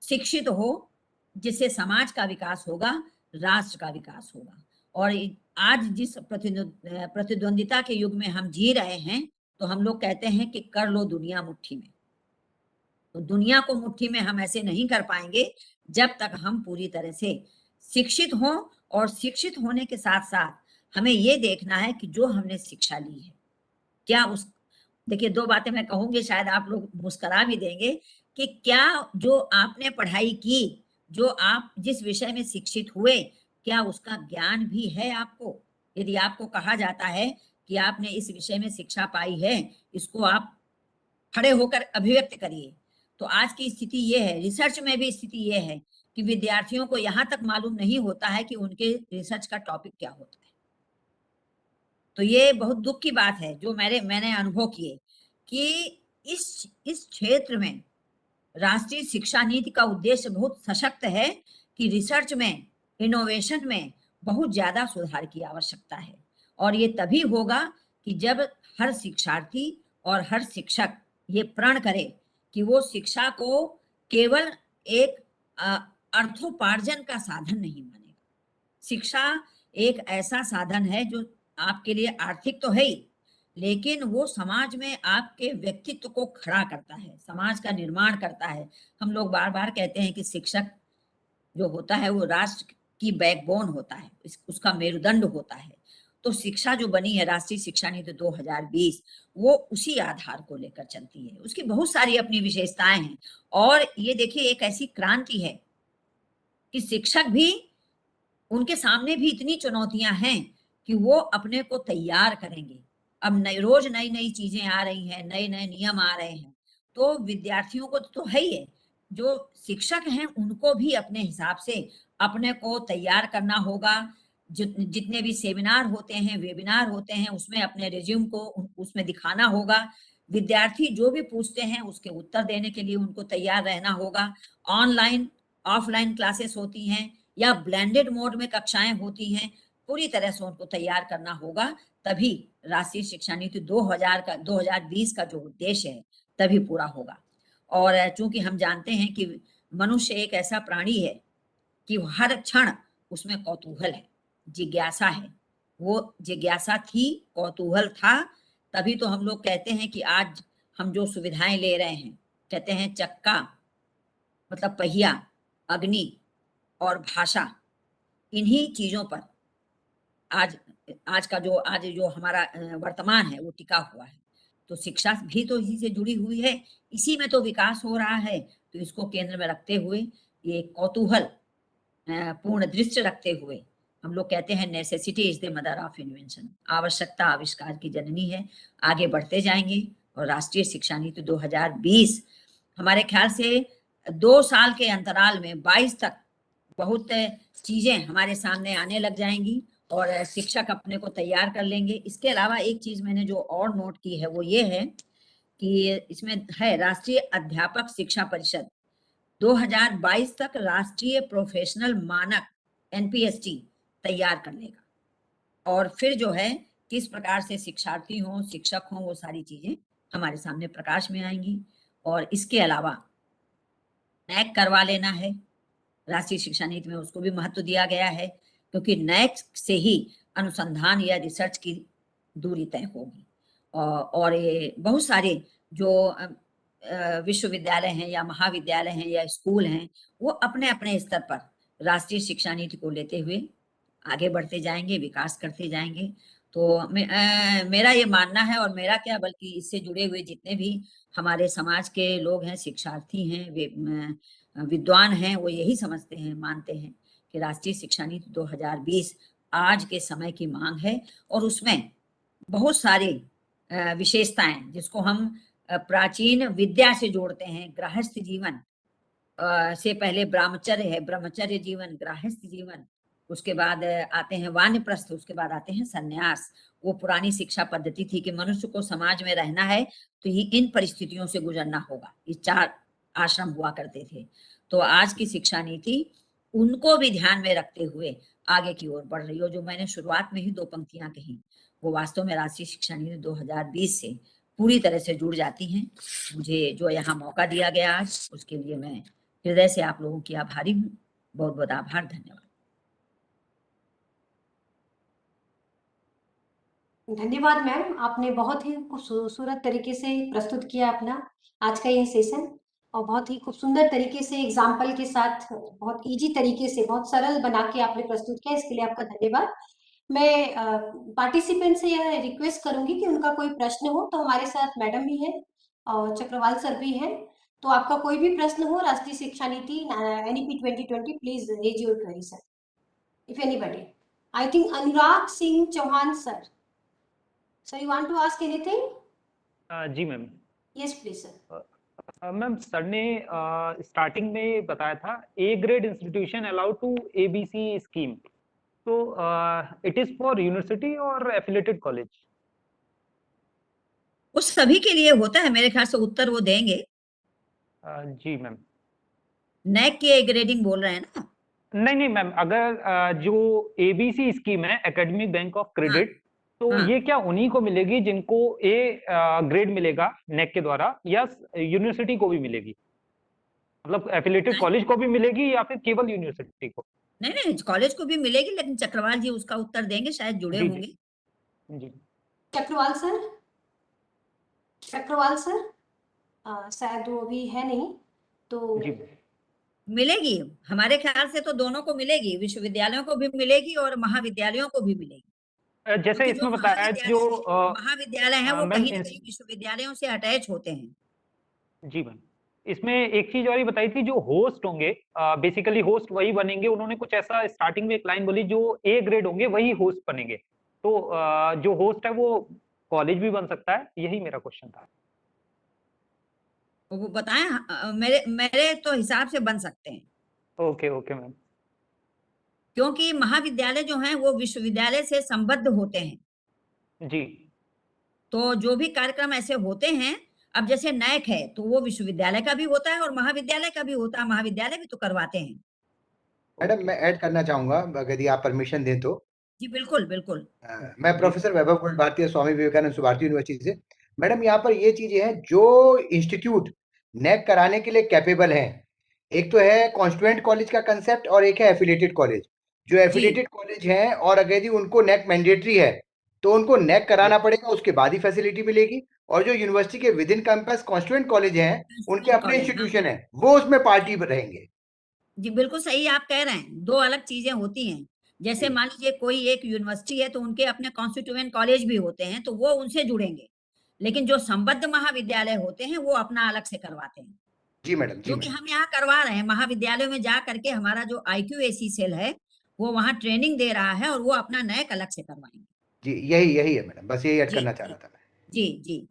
शिक्षित हो, जिससे समाज का विकास होगा, राष्ट्र का विकास होगा। और आज जिस प्रतिद्वंदिता के युग में हम जी रहे हैं, तो हम लोग कहते हैं कि कर लो दुनिया मुट्ठी में। तो दुनिया को मुट्ठी में हम ऐसे नहीं कर पाएंगे जब तक हम पूरी तरह से शिक्षित हों, और शिक्षित होने के साथ साथ हमें ये देखना है कि जो हमने शिक्षा ली है क्या उस, देखिए दो बातें मैं कहूंगी, शायद आप लोग मुस्कुरा भी देंगे, कि क्या जो आपने पढ़ाई की, जो आप जिस विषय में शिक्षित हुए, क्या उसका ज्ञान भी है आपको। यदि आपको कहा जाता है कि आपने इस विषय में शिक्षा पाई है, इसको आप खड़े होकर अभिव्यक्त करिए, तो आज की स्थिति ये है, रिसर्च में भी स्थिति ये है कि विद्यार्थियों को यहाँ तक मालूम नहीं होता है कि उनके रिसर्च का टॉपिक क्या होता है। तो ये बहुत दुख की बात है जो मैंने अनुभव किए कि इस क्षेत्र में राष्ट्रीय शिक्षा नीति का उद्देश्य बहुत सशक्त है कि रिसर्च में, इनोवेशन में बहुत ज्यादा सुधार की आवश्यकता है। और ये तभी होगा कि जब हर शिक्षार्थी और हर शिक्षक ये प्रण करे कि वो शिक्षा को केवल एक अर्थोपार्जन का साधन नहीं मानेगा। शिक्षा एक ऐसा साधन है जो आपके लिए आर्थिक तो है ही, लेकिन वो समाज में आपके व्यक्तित्व को खड़ा करता है, समाज का निर्माण करता है। हम लोग बार बार कहते हैं कि शिक्षक जो होता है वो राष्ट्र की बैकबोन होता है, उसका मेरुदंड होता है। तो शिक्षा जो बनी है राष्ट्रीय शिक्षा नीति 2020, वो उसी आधार को लेकर चलती है। उसकी बहुत सारी अपनी विशेषताएं हैं, और ये देखिए एक ऐसी क्रांति है कि शिक्षक भी, उनके सामने भी इतनी चुनौतियां हैं कि वो अपने को तैयार करेंगे। अब रोज नई नई चीजें आ रही हैं, नए नए नियम आ रहे हैं, तो विद्यार्थियों को तो है ही है, जो शिक्षक हैं उनको भी अपने हिसाब से अपने को तैयार करना होगा। जितने भी सेमिनार होते हैं, वेबिनार होते हैं, उसमें अपने रिज्यूम को उसमें दिखाना होगा। विद्यार्थी जो भी पूछते हैं उसके उत्तर देने के लिए उनको तैयार रहना होगा। ऑनलाइन, ऑफलाइन क्लासेस होती हैं या ब्लेंडेड मोड में कक्षाएं होती हैं, पूरी तरह से उनको तैयार करना होगा, तभी राष्ट्रीय शिक्षा नीति 2020 का जो उद्देश्य है तभी पूरा होगा। और चूंकि हम जानते हैं कि मनुष्य एक ऐसा प्राणी है कि हर क्षण उसमें कौतूहल है, जिज्ञासा है। वो जिज्ञासा थी, कौतूहल था, तभी तो हम लोग कहते हैं कि आज हम जो सुविधाएं ले रहे हैं, कहते हैं चक्का मतलब पहिया, अग्नि और भाषा, इन्हीं चीजों पर आज जो हमारा वर्तमान है वो टिका हुआ है। तो शिक्षा भी तो इसी से जुड़ी हुई है, इसी में तो विकास हो रहा है। तो इसको केंद्र में रखते हुए, ये कौतूहल पूर्ण दृष्टि रखते हुए, हम लोग कहते हैं necessity is the mother of invention, आवश्यकता आविष्कार की जननी है। आगे बढ़ते जाएंगे और राष्ट्रीय शिक्षा नीति 2020 हमारे ख्याल से 2 साल के अंतराल में 22 तक बहुत चीजें हमारे सामने आने लग जाएंगी, और शिक्षक अपने को तैयार कर लेंगे। इसके अलावा एक चीज मैंने जो और नोट की है वो ये है कि इसमें है राष्ट्रीय अध्यापक शिक्षा परिषद 2022 तक राष्ट्रीय प्रोफेशनल मानक NPST तैयार कर लेगा, और फिर जो है किस प्रकार से शिक्षार्थी हों, शिक्षक हों, वो सारी चीजें हमारे सामने प्रकाश में आएंगी। और इसके अलावा NAAC करवा लेना है, राष्ट्रीय शिक्षा नीति में उसको भी महत्व दिया गया है, क्योंकि NAAC से ही अनुसंधान या रिसर्च की दूरी तय होगी। और ये बहुत सारे जो विश्वविद्यालय हैं या महाविद्यालय हैं या स्कूल हैं, वो अपने अपने स्तर पर राष्ट्रीय शिक्षा नीति को लेते हुए आगे बढ़ते जाएंगे, विकास करते जाएंगे। तो मेरा ये मानना है, और मेरा क्या बल्कि इससे जुड़े हुए जितने भी हमारे समाज के लोग हैं, शिक्षार्थी हैं, विद्वान हैं, वो यही समझते हैं, मानते हैं कि राष्ट्रीय शिक्षा नीति 2020 आज के समय की मांग है, और उसमें बहुत सारी विशेषताएं जिसको हम प्राचीन विद्या से जोड़ते हैं, गृहस्थ जीवन से पहले ब्रह्मचर्य है, ब्रह्मचर्य जीवन, गृहस्थ जीवन, उसके बाद आते हैं वानप्रस्थ, उसके बाद आते हैं सन्यास। वो पुरानी शिक्षा पद्धति थी कि मनुष्य को समाज में रहना है तो ही इन परिस्थितियों से गुजरना होगा। ये 4 आश्रम हुआ करते थे। तो आज की शिक्षा नीति उनको भी ध्यान में रखते हुए आगे की ओर बढ़ रही हो। जो मैंने शुरुआत में ही 2 पंक्तियां कही, वो वास्तव में राष्ट्रीय शिक्षा नीति 2020 से पूरी तरह से जुड़ जाती हैं। मुझे जो यहाँ मौका दिया गया आज, उसके लिए मैं हृदय से आप लोगों की आभारी हूँ। बहुत बहुत आभार, धन्यवाद। धन्यवाद मैम, आपने बहुत ही खूबसूरत तरीके से प्रस्तुत किया अपना आज का ये सेशन, और बहुत ही खूब सुंदर तरीके से एग्जाम्पल के साथ, बहुत इजी तरीके से, बहुत सरल बना के आपने प्रस्तुत किया। इसके लिए आपका धन्यवाद। मैं पार्टिसिपेंट से यह रिक्वेस्ट करूंगी कि उनका कोई प्रश्न हो तो हमारे साथ मैडम भी है और चक्रवाल सर भी हैं, तो आपका कोई भी प्रश्न हो राष्ट्रीय शिक्षा नीति NEP 2020, please raise your query sir, if anybody. I think Anurag Singh Chauhan sir, you want to ask anything? जी ma'am. Yes please sir. Ma'am, sir ने स्टार्टिंग में बताया था A grade institution allowed to ABC scheme, तो इट इज फॉर यूनिवर्सिटी और affiliated college? वो सभी के लिए होता है, मेरे ख्याल से उत्तर वो देंगे। जी मैम। NAAC की A ग्रेडिंग बोल रहे हैं ना? नहीं मैम, अगर जो ABC स्कीम है, एकेडमिक बैंक ऑफ क्रेडिट, तो हाँ। ये क्या उन्हीं को मिलेगी जिनको A ग्रेड मिलेगा NAAC के द्वारा, या यूनिवर्सिटी को भी मिलेगी? मतलब एफिलिएटेड कॉलेज को भी मिलेगी या फिर केवल यूनिवर्सिटी को? नहीं, कॉलेज को भी मिलेगी, लेकिन चक्रवाल जी उसका उत्तर देंगे, शायद जुड़े होंगे। जी। चक्रवाल सर शायद वो भी है नहीं, तो जी मिलेगी। हमारे ख्याल से तो दोनों को मिलेगी, विश्वविद्यालयों को भी मिलेगी और महाविद्यालयों को भी मिलेगी। जैसे इसमें बताया जो महाविद्यालय हैं वो मैम कहीं ना कहीं विश्वविद्यालयों से अटैच होते हैं। जी मैम, इसमें एक चीज और ही बताई थी, जो होस्ट होंगे, बेसिकली होस्ट वही बनेंगे। उन्होंने कुछ ऐसा स्टार्टिंग में एक लाइन बोली, जो A ग्रेड होंगे वही होस्ट बनेंगे, तो जो होस्ट है वो कॉलेज भी बन सकता है? यही मेरा क्वेश्चन था। वो बताएं, मेरे तो हिसाब से बन सकते हैं। Okay ma'am. क्योंकि महाविद्यालय जो हैं वो विश्वविद्यालय से संबद्ध होते हैं। जी। तो जो भी कार्यक्रम ऐसे होते हैं, अब जैसे NAAC है तो वो विश्वविद्यालय का भी होता है और महाविद्यालय का भी होता है, महाविद्यालय भी तो करवाते हैं। मैडम, मैं ऐड करना चाहूंगा यदि आप परमिशन दें तो। जी बिल्कुल बिल्कुल। मैं प्रोफेसर वैभव गोल्ड भारतीय स्वामी विवेकानंद सुभारती यूनिवर्सिटी से। मैडम, यहाँ पर ये चीजें हैं जो इंस्टीट्यूट NAAC कराने के लिए कैपेबल हैं। एक तो है कॉन्स्टिट्यूएंट कॉलेज का कंसेप्ट और एक है एफिलिएटेड कॉलेज। जो एफिलिएटेड कॉलेज हैं और अगर यदि उनको NAAC मैंडेटरी है तो उनको NAAC कराना पड़ेगा, उसके बाद ही फैसिलिटी मिलेगी। और जो यूनिवर्सिटी के with in campus constituent college हैं, उनके अपने इंस्टीट्यूशन है, वो उसमें पार्टी रहेंगे। जी बिल्कुल सही आप कह रहे हैं, 2 अलग चीजें होती हैं। जैसे मान लीजिए कोई एक यूनिवर्सिटी है तो उनके अपने कॉन्स्टिट्यूएंट कॉलेज भी होते हैं, तो वो उनसे जुड़ेंगे, लेकिन जो संबद्ध महाविद्यालय होते हैं वो अपना अलग से करवाते हैं। जी मैडम। क्योंकि हम यहाँ करवा रहे हैं, महाविद्यालयों में जा करके हमारा जो IQAC सेल है वो वहाँ ट्रेनिंग दे रहा है और वो अपना NAAC अलग से करवाएंगे। जी, यही है मैडम, बस यही ऐड करना चाह रहा था मैं। जी।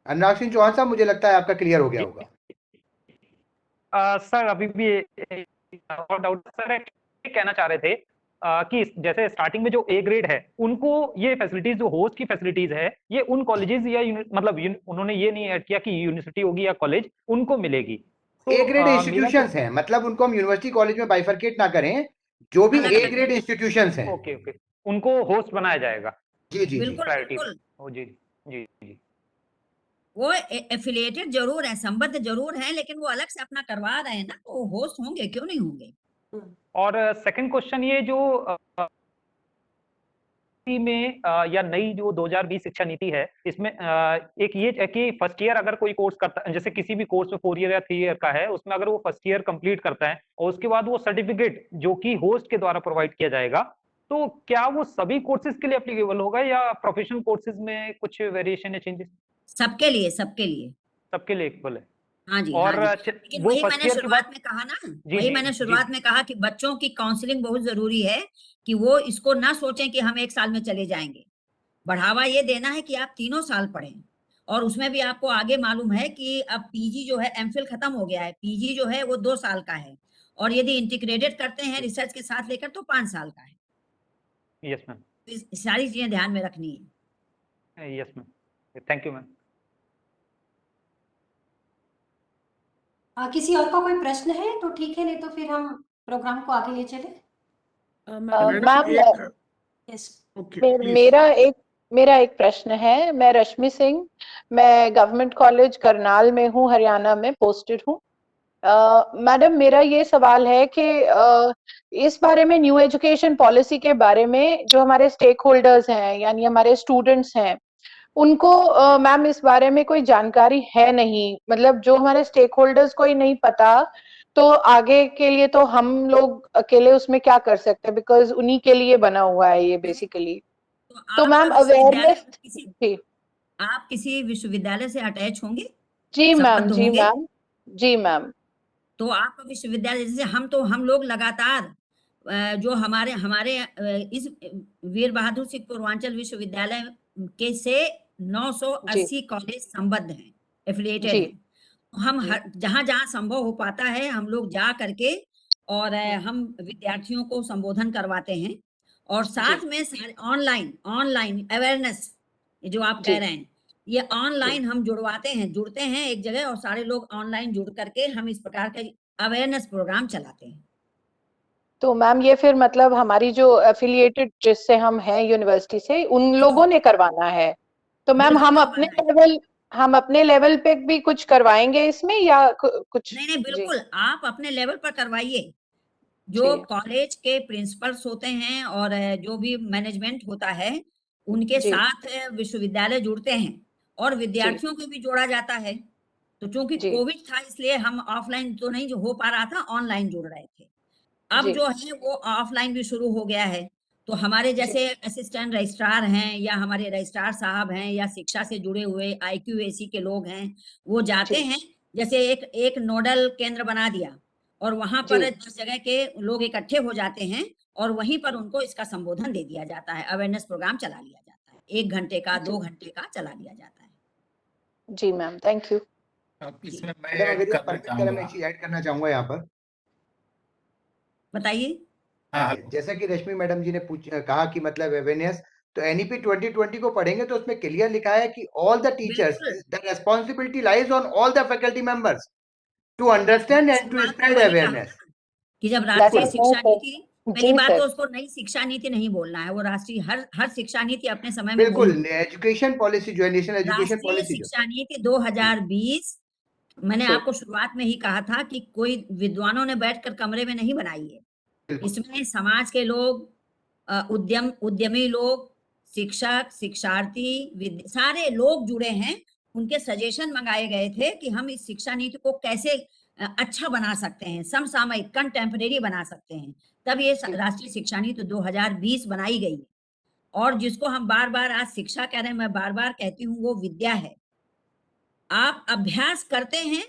अनुराग सिंह चौहान साहब, मुझे लगता है आपका क्लियर हो गया होगा। सर अभी भी और डाउट सर कहना चाह रहे थे कि जैसे स्टार्टिंग में जो ए ग्रेड है उनको ये फैसिलिटीज, जो होस्ट की फैसिलिटीज है, ये उन कॉलेजेस या मतलब उन्होंने ये नहीं ऐड किया कि यूनिवर्सिटी होगी या कॉलेज उनको मिलेगी। तो ए ग्रेड मेरा इंस्टीट्यूशंस हैं, मतलब उनको हम यूनिवर्सिटी कॉलेज में बाइफरकेट ना करें, जो भी अलग ए अलग ग्रेड इंस्टीट्यूशंस हैं। ओके ओके, उनको होस्ट बनाया जाएगा जी जी जी। बिल्कुल प्रायोरिटी। बिल्कुल, ओ जी जी जी। वो एफिलिएटेड जरूर है, संबद्ध जरूर है, लेकिन वो अलग से अपना करवा रहे हैं ना, तो होस्ट होंगे, क्यों नहीं होंगे। और सेकंड क्वेश्चन, ये जो में या नई जो 2020 शिक्षा नीति है, इसमें एक ये है कि फर्स्ट ईयर अगर कोई कोर्स करता है, जैसे किसी भी कोर्स में 4 ईयर या 3 ईयर का है, उसमें अगर वो फर्स्ट ईयर कंप्लीट करता है और उसके बाद वो सर्टिफिकेट जो कि होस्ट के द्वारा प्रोवाइड किया जाएगा, तो क्या वो सभी कोर्सेज के लिए एप्लीकेबल होगा या प्रोफेशनल कोर्सेज में कुछ वेरिएशन या चेंजेस? सबके लिए, सबके लिए। सबके लिए इक्वल है। हाँ जी, और हाँ जी। लेकिन वो वही फर्स्ट मैंने ईयर के शुरुआत बाद में कहा ना, जी वही जी मैंने जी शुरुआत में कहा कि बच्चों की काउंसलिंग बहुत जरूरी है, कि वो इसको ना सोचें कि हम 1 साल में चले जाएंगे। बढ़ावा ये देना है कि आप 3 साल पढ़ें, और उसमें भी आपको आगे मालूम है कि अब पीजी जो है, एमफिल खत्म हो गया है, पीजी जो है वो 2 साल का है, और यदि इंटीग्रेटेड करते हैं रिसर्च के साथ लेकर तो 5 साल का है। यस मैम, इस सारी चीजें ध्यान में रखनी है। Yes ma'am, thank you ma'am. किसी और का कोई प्रश्न है तो ठीक है, नहीं तो फिर हम प्रोग्राम को आगे ले चले। मैम यस, मेरा एक प्रश्न है। मैं रश्मि सिंह, मैं गवर्नमेंट कॉलेज करनाल में हूँ, हरियाणा में पोस्टेड हूँ। मैडम, मेरा ये सवाल है कि इस बारे में, न्यू एजुकेशन पॉलिसी के बारे में, जो हमारे स्टेक होल्डर्स हैं यानी हमारे स्टूडेंट्स हैं, उनको मैम इस बारे में कोई जानकारी है नहीं। मतलब जो हमारे स्टेक होल्डर्स को ही नहीं पता, तो आगे के लिए तो हम लोग अकेले उसमें क्या कर सकते हैं, बिकॉज उन्हीं के लिए बना हुआ है ये बेसिकली। तो आपका मैम विश्वविद्यालय अवेयरनेस जी आप किसी विश्वविद्यालय से अटैच होंगे, जी मैम, संबद्ध जी होंगे? मैम, जी मैम। तो आपका विश्वविद्यालय, जैसे हम लोग लगातार जो हमारे हमारे इस वीर बहादुर सिंह पूर्वांचल विश्वविद्यालय के से 980 कॉलेज संबद्ध हैं, एफिलिएटेड जी हैं। हम जहां जहां संभव हो पाता है हम लोग जा करके और हम विद्यार्थियों को संबोधन करवाते हैं, और साथ में ऑनलाइन ऑनलाइन अवेयरनेस, जो आप कह रहे हैं, ये ऑनलाइन हम जुड़ते हैं एक जगह, और सारे लोग ऑनलाइन जुड़ करके हम इस प्रकार के अवेयरनेस प्रोग्राम चलाते हैं। तो मैम ये फिर मतलब हमारी जो एफिलिएटेड जिससे हम हैं यूनिवर्सिटी से, उन लोगों ने करवाना है। तो मैम हम अपने लेवल पे भी कुछ करवाएंगे इसमें या कुछ? नहीं, जी बिल्कुल आप अपने लेवल पर करवाइए। जो जी कॉलेज के प्रिंसिपल्स होते हैं और जो भी मैनेजमेंट होता है, उनके जी साथ विश्वविद्यालय जुड़ते हैं, और जी विद्यार्थियों को भी जोड़ा जाता है। तो चूंकि जी कोविड था, इसलिए हम ऑफलाइन तो नहीं जो हो पा रहा था, ऑनलाइन जुड़ रहे थे। अब जी जो है वो ऑफलाइन भी शुरू हो गया है। तो हमारे जी जैसे असिस्टेंट रजिस्ट्रार हैं, या हमारे रजिस्ट्रार साहब हैं, या शिक्षा से जुड़े हुए IQAC के लोग हैं, वो जाते जी हैं। जैसे एक नोडल केंद्र बना दिया, और वहां जी पर 10 जगह के लोग इकट्ठे हो जाते हैं, और वहीं पर उनको इसका संबोधन दे दिया जाता है, अवेयरनेस प्रोग्राम चला लिया जाता है, 1 घंटे का, 2 घंटे का चला लिया जाता है। जी मैम, थैंक यू। इसमें मैं मैडम ऐड अगर ये करना परमिट करें, मैं चाहूंगा। एक चीज ऐड करना चाहूंगा यहाँ पर। बताइए। हाँ, जैसा कि रश्मि मैडम जी ने कहा कि मतलब अवेयरनेस, तो NEP 2020 को पढ़ेंगे तो उसमें क्लियर लिखा है कि ऑल द टीचर्स, बिल्कुल, the responsibility lies on all the faculty members to understand and to शुरुआत में स्प्रेड वही कहा अवेयरनेस। कि जब दैट राष्ट्रीय इज शिक्षा नीति, पहली जी बात सर। तो उसको नई शिक्षा नीति नहीं बोलना है, वो राष्ट्रीय हर शिक्षा नीति अपने समय में बिल्कुल, बोली। एजुकेशन पॉलिसी जो है, नेशनल एजुकेशन राष्ट्रीय पॉलिसी जो। शिक्षा नीति 2020, मैंने जी आपको शुरुआत में ही कहा था कि कोई विद्वानों ने बैठकर कमरे में नहीं बनाई है। बिल्कुल इसमें समाज के लोग, उद्यमी लोग, शिक्षक, शिक्षार्थी, सारे लोग जुड़े हैं। उनके सजेशन मंगाए गए थे कि हम इस शिक्षा नीति को कैसे अच्छा बना सकते हैं, समसामयिक, कंटेम्परेरी बना सकते हैं। तब ये जी राष्ट्रीय शिक्षा नीति 2020 बनाई गई है। और जिसको हम बार बार आज शिक्षा कह रहे हैं, मैं बार बार कहती हूँ, वो विद्या है। आप अभ्यास करते हैं,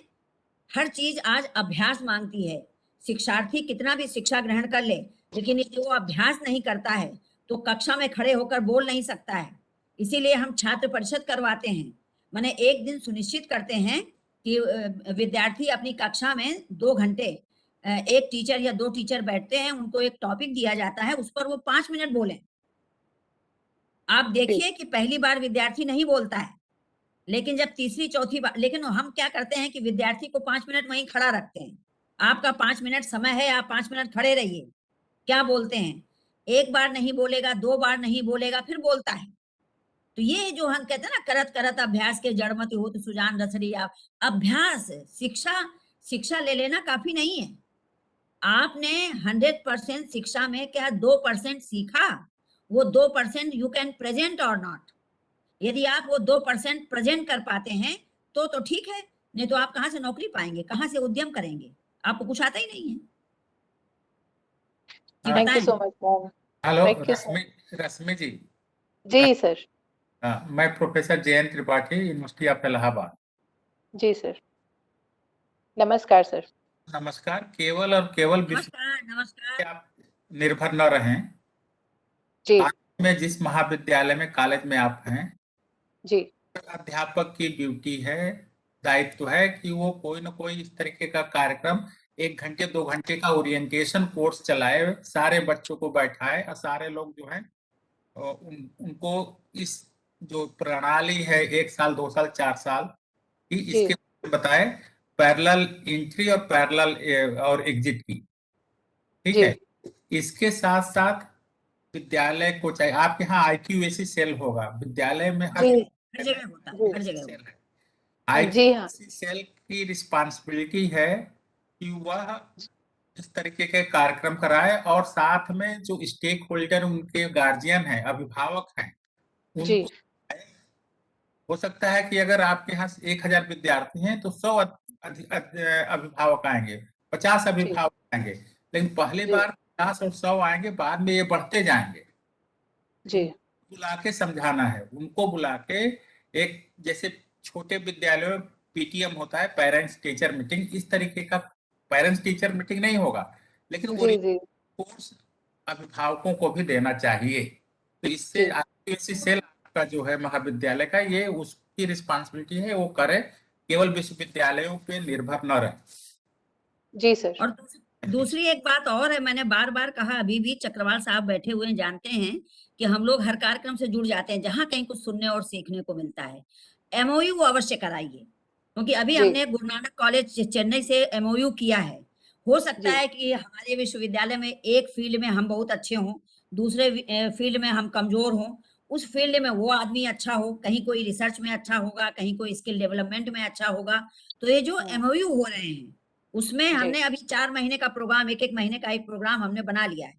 हर चीज आज अभ्यास मांगती है। शिक्षार्थी कितना भी शिक्षा ग्रहण कर ले, लेकिन यदि वो अभ्यास नहीं करता है तो कक्षा में खड़े होकर बोल नहीं सकता है। इसीलिए हम छात्र परिषद करवाते हैं, माने एक दिन सुनिश्चित करते हैं कि विद्यार्थी अपनी कक्षा में 2 घंटे एक टीचर या 2 टीचर बैठते हैं, उनको एक टॉपिक दिया जाता है, उस पर वो 5 मिनट बोलें। आप देखिए कि पहली बार विद्यार्थी नहीं बोलता है, लेकिन जब तीसरी चौथी बार, लेकिन हम क्या करते हैं कि विद्यार्थी को 5 मिनट वहीं खड़ा रखते हैं। आपका 5 मिनट समय है, आप 5 मिनट खड़े रहिए। क्या बोलते हैं, एक बार नहीं बोलेगा, 2 बार नहीं बोलेगा, फिर बोलता है। तो ये जो हम कहते हैं ना, करत करत अभ्यास के जड़मति होत सुजान रसरी। आप अभ्यास, शिक्षा ले लेना काफी नहीं है। आपने 100% शिक्षा में क्या 2% सीखा, वो 2% यू कैन प्रेजेंट और नॉट। यदि आप वो 2% प्रेजेंट कर पाते हैं तो ठीक है, नहीं तो आप कहाँ से नौकरी पाएंगे, कहाँ से उद्यम करेंगे, आपको कुछ आता ही नहीं है। जी थैंक यू बताएं। So much ma'am. Hello Thank you, sir. Rashmi ji. जी सर। मैं professor Jayant Tripathi, university of Allahabad. जी सर। नमस्कार सर। नमस्कार। केवल और केवल नमस्कार नमस्कार। आप निर्भर न रहें। जी आज में जिस महाविद्यालय में, कॉलेज में आप हैं, जी अध्यापक की ड्यूटी है, दायित्व है कि वो कोई ना कोई इस तरीके का कार्यक्रम 1 घंटे 2 घंटे का ओरिएंटेशन कोर्स चलाए, सारे बच्चों को बैठाए और सारे लोग जो है उनको इस जो प्रणाली है 1 साल 2 साल 4 साल की, जी इसके बताए, पैरेलल एंट्री और पैरेलल और एग्जिट की। ठीक जी है। इसके साथ साथ विद्यालय को चाहिए, आपके यहाँ IQAC सेल होगा विद्यालय में, हर जी हर जगह होता है, जी हर जगह सेल होता है। जी हाँ IQAC सेल की रिस्पांसिबिलिटी है कि वह इस तरीके के कार्यक्रम कराए, और साथ में जो स्टेक होल्डर, उनके गार्जियन हैं, अभिभावक हैं, जी उनको हो सकता है कि अगर आपके यहाँ 1000 विद्यार्थी हैं तो 100 अभिभावक आएंगे, 50 जी अभिभावक आएंगे, लेकिन पहली जी बार 50 और 100 आएंगे, बाद में ये बढ़ते जाएंगे। जी बुला के समझाना है, उनको बुला के, एक जैसे छोटे विद्यालयों में PTM होता है, पेरेंट्स टीचर मीटिंग, इस तरीके का पेरेंट्स टीचर मीटिंग नहीं होगा, लेकिन जी जी कोर्स अभिभावकों को भी देना चाहिए। तो इससे जी IQAC सेल का जो है महाविद्यालय का, ये उसकी रिस्पांसिबिलिटी है, वो करे, केवल विश्वविद्यालयों पे निर्भर न रहे। जी सर। और दूसरी एक बात और है, मैंने बार बार कहा, अभी भी चक्रवाल साहब बैठे हुए हैं, जानते हैं कि हम लोग हर कार्यक्रम से जुड़ जाते हैं जहां कहीं कुछ सुनने और सीखने को मिलता है। MOU अवश्य कराइए, क्योंकि अभी जी हमने गुरु नानक कॉलेज चेन्नई से MOU किया है। हो सकता जी है कि हमारे विश्वविद्यालय में एक फील्ड में हम बहुत अच्छे हों, दूसरे फील्ड में हम कमजोर हों, उस फील्ड में वो आदमी अच्छा हो, कहीं कोई रिसर्च में अच्छा होगा, कहीं कोई स्किल डेवलपमेंट में अच्छा होगा। तो ये जो हाँ, MOU हो रहे हैं, उसमें जी हमने अभी 4 महीने का प्रोग्राम, 1-1 महीने का एक प्रोग्राम हमने बना लिया है।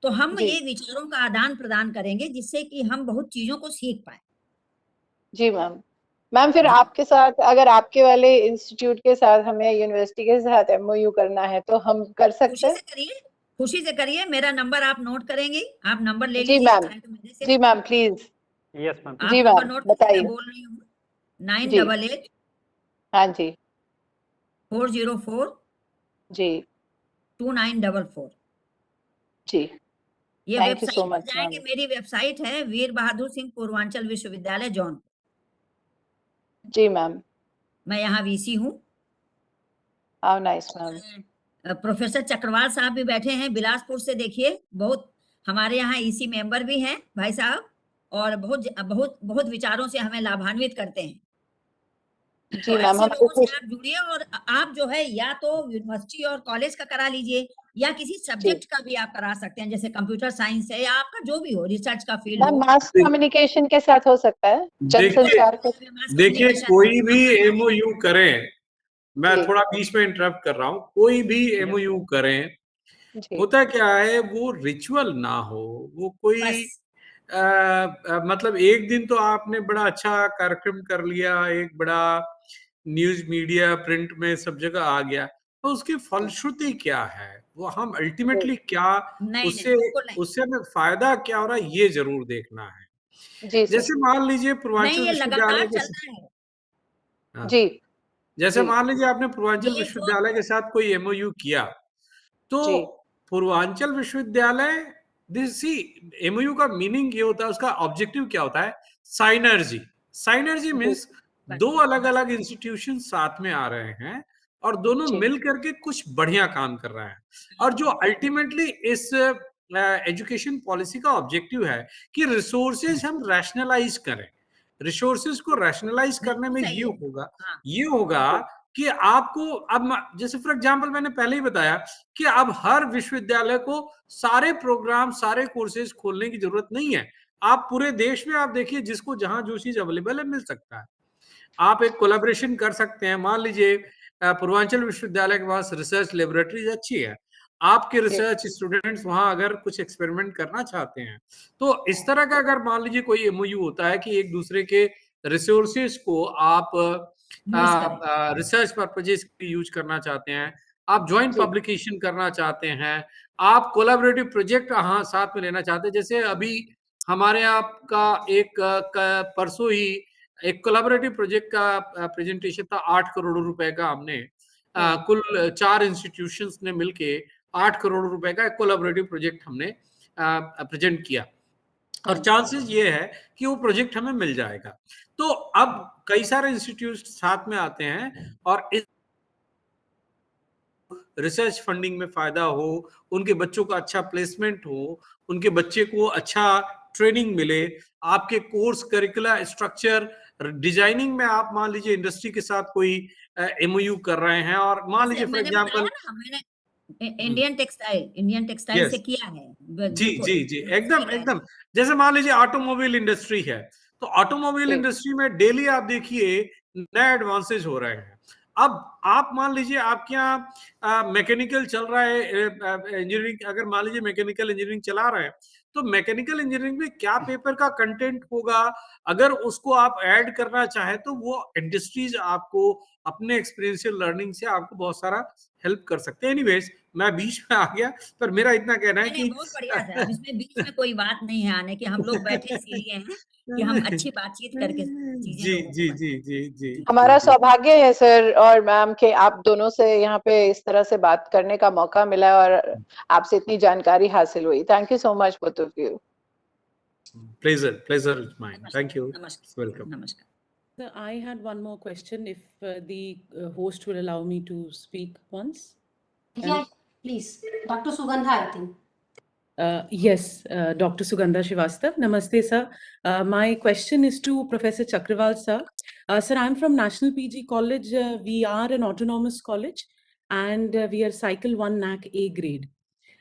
तो हम जी ये विचारों का आदान प्रदान करेंगे, जिससे कि हम बहुत चीजों को सीख पाए। जी मैम। मैम फिर आपके साथ, अगर आपके वाले इंस्टीट्यूट के साथ हमें यूनिवर्सिटी के साथ MOU करना है तो हम कर सकते खुशी हैं? से करिए, खुशी से करिए। मेरा नंबर आप नोट करेंगे, आप नंबर ले जी लीजिए, मैम। चाहे तो मेरे से जी मैम प्लीज। Yes ma'am. आप जी नंबर मैम नोट करिए, मैं बताइए। बोल रही हूँ जी 988 हाँ जी 404 जी 2944। जी ये थैंक यू वेबसाइट सो पर मच जाएंगे, मैम। मेरी वेबसाइट है वीर बहादुर सिंह पूर्वांचल विश्वविद्यालय जौनपुर। जी मैम। मैं यहाँ VC हूँ। How nice ma'am. Professor Chakrawal sahab भी बैठे हैं बिलासपुर से, देखिए बहुत हमारे यहाँ EC मेंबर भी हैं भाई साहब, और बहुत बहुत बहुत विचारों से हमें लाभान्वित करते हैं। जी तो मैम ऐसे हम लोगों से कोशिश। आप जुड़िए, और आप जो है या तो यूनिवर्सिटी और कॉलेज का करा लीजिए, या किसी जी सब्जेक्ट का भी आप करा सकते हैं, जैसे कंप्यूटर साइंस है, या आपका जो भी हो, रिसर्च का फील्ड मैम हो। मास कम्युनिकेशन के साथ हो सकता है, देखिए जनसंचार के। मास देखिए कम्युनिकेशन कोई भी MOU करें, मैं जी थोड़ा बीच में इंटरप्ट कर रहा हूँ, कोई भी MOU करें, जी होता क्या है, वो रिचुअल ना हो, वो कोई बस मतलब एक दिन तो आपने बड़ा अच्छा कार्यक्रम कर लिया, एक बड़ा न्यूज मीडिया प्रिंट में सब जगह आ गया, तो उसकी फलश्रुति क्या है, वो हम अल्टीमेटली क्या, नहीं उससे बिल्कुल नहीं। उससे हमें फायदा क्या हो रहा है, ये जरूर देखना है। जी सर। जैसे मान लीजिए नहीं, पूर्वांचल ये विश्वविद्यालय लगातार के चलता है। हाँ, जी जैसे जी मान लीजिए आपने पूर्वांचल ये जो विश्वविद्यालय के साथ कोई MOU किया, तो जी पूर्वांचल विश्वविद्यालय, दिस सी, MOU का मीनिंग ये होता है, उसका ऑब्जेक्टिव क्या होता है, साइनर्जी। साइनर्जी जी मीन्स बस 2 अलग अलग इंस्टीट्यूशन साथ में आ रहे हैं, और दोनों जी। मिल करके कुछ बढ़िया काम कर रहा है। और जो अल्टीमेटली इस एजुकेशन पॉलिसी का ऑब्जेक्टिव है कि रिसोर्सेज हम रैशनलाइज करें। रिसोर्सेज को रैशनलाइज करने में बिल्कुल सही ये है। होगा, हाँ, ये होगा कि आपको अब जैसे फॉर एग्जांपल मैंने पहले ही बताया कि अब हर विश्वविद्यालय को सारे प्रोग्राम, सारे कोर्सेज खोलने की जरूरत नहीं है। आप पूरे देश में आप देखिए, जिसको जहां जो चीज अवेलेबल है मिल सकता है। आप एक कोलैबोरेशन कर सकते हैं। मान लीजिए पूर्वांचल विश्वविद्यालय के पास रिसर्च लेबोरेटरीज अच्छी है, आपके रिसर्च स्टूडेंट्स वहां अगर कुछ एक्सपेरिमेंट करना चाहते हैं, तो इस तरह का अगर मान लीजिए कोई एमओयू होता है कि एक दूसरे के रिसोर्सेज को आप यूज करें। रिसर्च पर्पजेस के लिए यूज करना चाहते हैं, आप ज्वाइंट जी। पब्लिकेशन करना चाहते हैं, आप कोलैबोरेटिव प्रोजेक्ट हाँ साथ में लेना चाहते हैं। जैसे अभी हमारे यहाँ का एक परसों ही एक कोलैबोरेटिव प्रोजेक्ट का प्रेजेंटेशन था। 8 करोड़ रुपए का हमने कुल 4 इंस्टीट्यूशंस ने मिलके 8 करोड़ रुपए का एक कोलैबोरेटिव प्रोजेक्ट हमने प्रेजेंट किया, और चांसेस ये है कि वो प्रोजेक्ट हमें मिल जाएगा। तो अब कई सारे इंस्टीट्यूट साथ में आते हैं और इस रिसर्च फंडिंग में फायदा हो, उनके बच्चों का अच्छा प्लेसमेंट हो, उनके बच्चे को अच्छा ट्रेनिंग मिले, आपके कोर्स करिकुलर स्ट्रक्चर डिजाइनिंग में आप मान लीजिए इंडस्ट्री के साथ कोई एमओयू कर रहे हैं, और मान लीजिए फॉर मैंने बताया एग्जांपल ना, मैंने इंडियन टेक्सटाइल से यस किया है। जी बिल्कुल जी जी बिल्कुल सही एकदम कह रहे एकदम। जैसे मान लीजिए ऑटोमोबाइल इंडस्ट्री है, तो ऑटोमोबाइल जी। इंडस्ट्री में डेली आप देखिए नए एडवांसेज हो रहे हैं। अब आप मान लीजिए आपके यहाँ मैकेनिकल चल रहा है, इंजीनियरिंग, अगर मान लीजिए मैकेनिकल इंजीनियरिंग चला रहे हैं, तो मैकेनिकल इंजीनियरिंग में क्या पेपर का कंटेंट होगा, अगर उसको आप ऐड करना चाहें तो वो इंडस्ट्रीज आपको अपने एक्सपीरियंशियल लर्निंग से आपको बहुत सारा हेल्प कर सकते हैं। एनीवेज मैं बीच में आ गया, पर मेरा इतना कहना है नहीं, नहीं, कि बहुत बढ़िया था। अब इसमें बीच में कोई बात नहीं है आने की, हम लोग बैठे इसीलिए हैं कि हम अच्छी बातचीत करके चीजें जी लोगों को जी जी बताएं। जी जी जी। हमारा जी जी सौभाग्य है सर और मैम के आप दोनों से यहाँ पे इस तरह से बात करने का मौका मिला और आपसे इतनी जानकारी हासिल हुई। Thank you so much both of you. pleasure is mine. Thank you. नमस्कार, Welcome. नमस्कार। So I had one more question, if the host will allow me to speak once. Yeah, please. Dr. Sugandha, I think. Yes, Dr. Sugandha Srivastava. Namaste, sir. My question is to Professor Chakrawal, sir. Sir, I'm from National PG College. We are an autonomous college and we are Cycle 1 NAC A grade.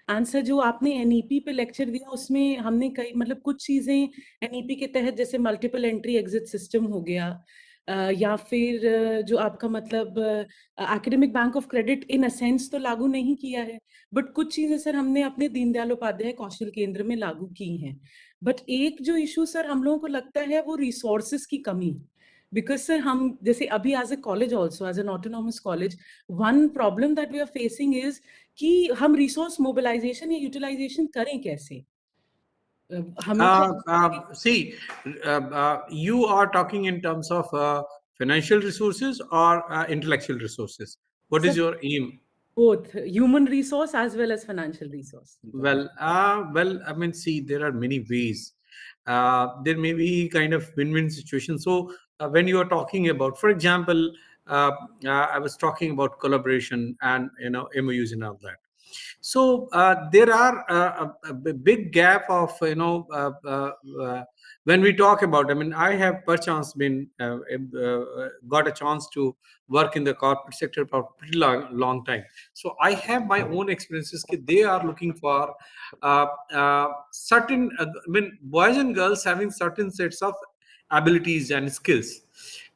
Answer जो आपने NEP पे lecture दिया उसमें हमने कई मतलब कुछ चीजें एनईपी के तहत जैसे मल्टीपल एंट्री एग्जिट सिस्टम हो गया या फिर जो आपका मतलब academic bank of credit in a sense तो लागू नहीं किया है, बट कुछ चीजें सर हमने अपने दीनदयाल उपाध्याय कौशल केंद्र में लागू की हैं। बट एक जो इशू सर हम लोगों को लगता है वो रिसोर्सेज की कमी, बिकॉज सर हम जैसे अभी as a college also as an autonomous college one problem that we are facing is कि हम रिसोर्स मोबिलाइजेशन या यूटिलाइजेशन करें कैसे। हमें See, you are talking in terms of financial resources or intellectual resources. What is Sir, your aim? both human resource as well as financial resource. Well, I mean, see, there are many ways. There may be kind of win-win situation. So when you are talking about, for example, I was talking about collaboration and MOUs and all that. So there are a big gap of when we talk about. I mean, I have perchance been got a chance to work in the corporate sector for a pretty long time. So I have my own experiences. They are looking for certain. I mean, boys and girls having certain sets of abilities and skills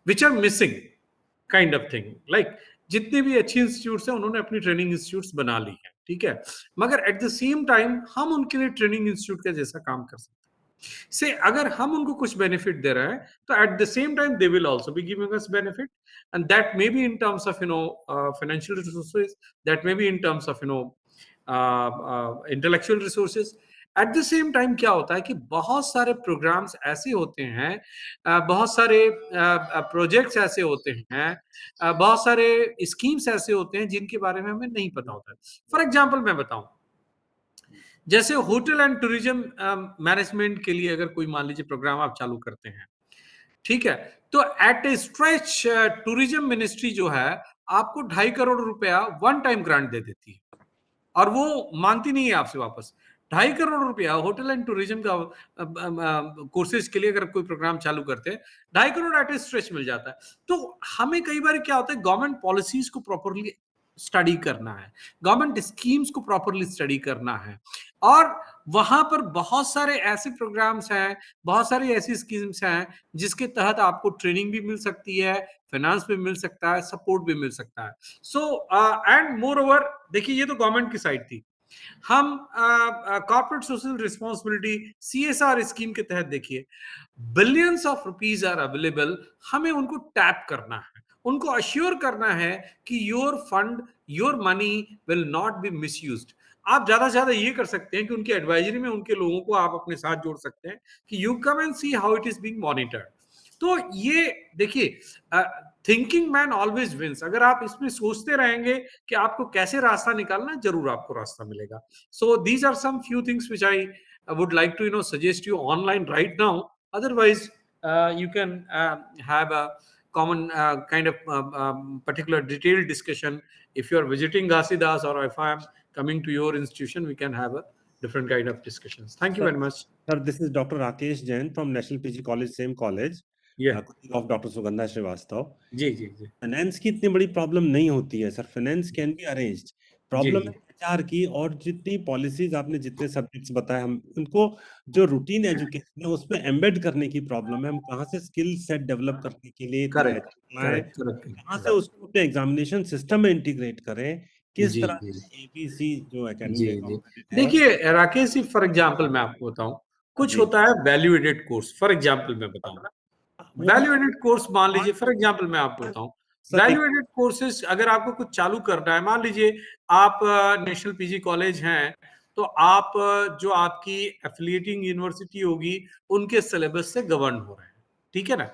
which are missing, kind of thing. Like जितने भी अच्छे institutes हैं उन्होंने अपनी training institutes बना ली है, ठीक है, मगर एट द सेम टाइम हम उनके लिए ट्रेनिंग इंस्टीट्यूट का जैसा काम कर सकते हैं। से अगर हम उनको कुछ बेनिफिट दे रहे हैं तो at the same time they will also be giving us benefit, and that may be in terms of financial resources, that may be in terms of intellectual resources. At the same time क्या होता है कि बहुत सारे programmes ऐसे होते हैं, बहुत सारे प्रोजेक्ट्स ऐसे होते हैं, बहुत सारे स्कीम्स ऐसे होते हैं जिनके बारे में हमें नहीं पता होता है। फॉर एग्जाम्पल मैं बताऊं, जैसे होटल एंड टूरिज्म मैनेजमेंट के लिए अगर कोई मान लीजिए प्रोग्राम आप चालू करते हैं, ठीक है, तो एट ए स्ट्रेच टूरिज्म मिनिस्ट्री जो है आपको 2.5 करोड़ रुपया वन टाइम ग्रांट दे देती है और वो मांगती नहीं है आपसे वापस। 2.5 करोड़ रुपया होटल एंड टूरिज्म का कोर्सेज के लिए अगर कोई प्रोग्राम चालू करते हैं, 2.5 करोड़ एट ए स्ट्रेच मिल जाता है। तो हमें कई बार क्या होता है, गवर्नमेंट पॉलिसीज को प्रॉपरली स्टडी करना है, गवर्नमेंट स्कीम्स को प्रॉपरली स्टडी करना है, और वहां पर बहुत सारे ऐसे प्रोग्राम्स हैं, बहुत सारी ऐसी स्कीम्स हैं जिसके तहत आपको ट्रेनिंग भी मिल सकती है, फाइनेंस भी मिल सकता है, सपोर्ट भी मिल सकता है। सो एंड मोर ओवर, देखिए ये तो गवर्नमेंट की साइड थी। हम corporate social responsibility CSR scheme के तहत देखिए, billions of rupees are available, हमें उनको टैप करना है, उनको अश्योर करना है कि your fund, your money will not be misused. आप ज्यादा से ज्यादा ये कर सकते हैं कि उनकी एडवाइजरी में उनके लोगों को आप अपने साथ जोड़ सकते हैं कि you come and see how it is being monitored. तो ये देखिए, थिंकिंग मैन ऑलवेज विंस। अगर आप इसमें सोचते रहेंगे कि आपको कैसे रास्ता निकालना, जरूर आपको रास्ता मिलेगा। So these are some few things which I would like to suggest you online right now. Otherwise you can have a common kind of particular detailed discussion. If you are visiting Ghasidas or if I am coming to your institution, we can have a different kind of discussions. Thank you very much. Sir, this is Dr. Rakesh Jain from National PG College, same college. Yeah. Of Dr. Sugandha Srivastava. जी जी जी। Finance की इतनी बड़ी problem नहीं होती है sir, finance can be arranged. Problem है HR की, और जितनी पॉलिसीज आपने जितने सब्जेक्ट्स बताए, हम उनको जो रूटीन एजुकेशन है उसमें एम्बेड करने की प्रॉब्लम है। हम कहाँ से स्किल सेट डेवलप करने के लिए कहाँ से उसको अपने एग्जामिनेशन सिस्टम में इंटीग्रेट करें, किस तरह से ABC जो एकेडमी। देखिए राकेश जी, फॉर एग्जांपल मैं आपको बताऊं, कुछ होता है value added course. For example मैं बताऊं, वैल्यू एडेड कोर्स मान लीजिए, फॉर एग्जांपल मैं आपको बताऊं, वैल्यू एडेड कोर्सेज अगर आपको कुछ चालू करना है, मान लीजिए आप नेशनल PG कॉलेज हैं, तो आप जो आपकी एफिलिएटिंग यूनिवर्सिटी होगी उनके सिलेबस से गवर्न हो रहे हैं, ठीक है ना?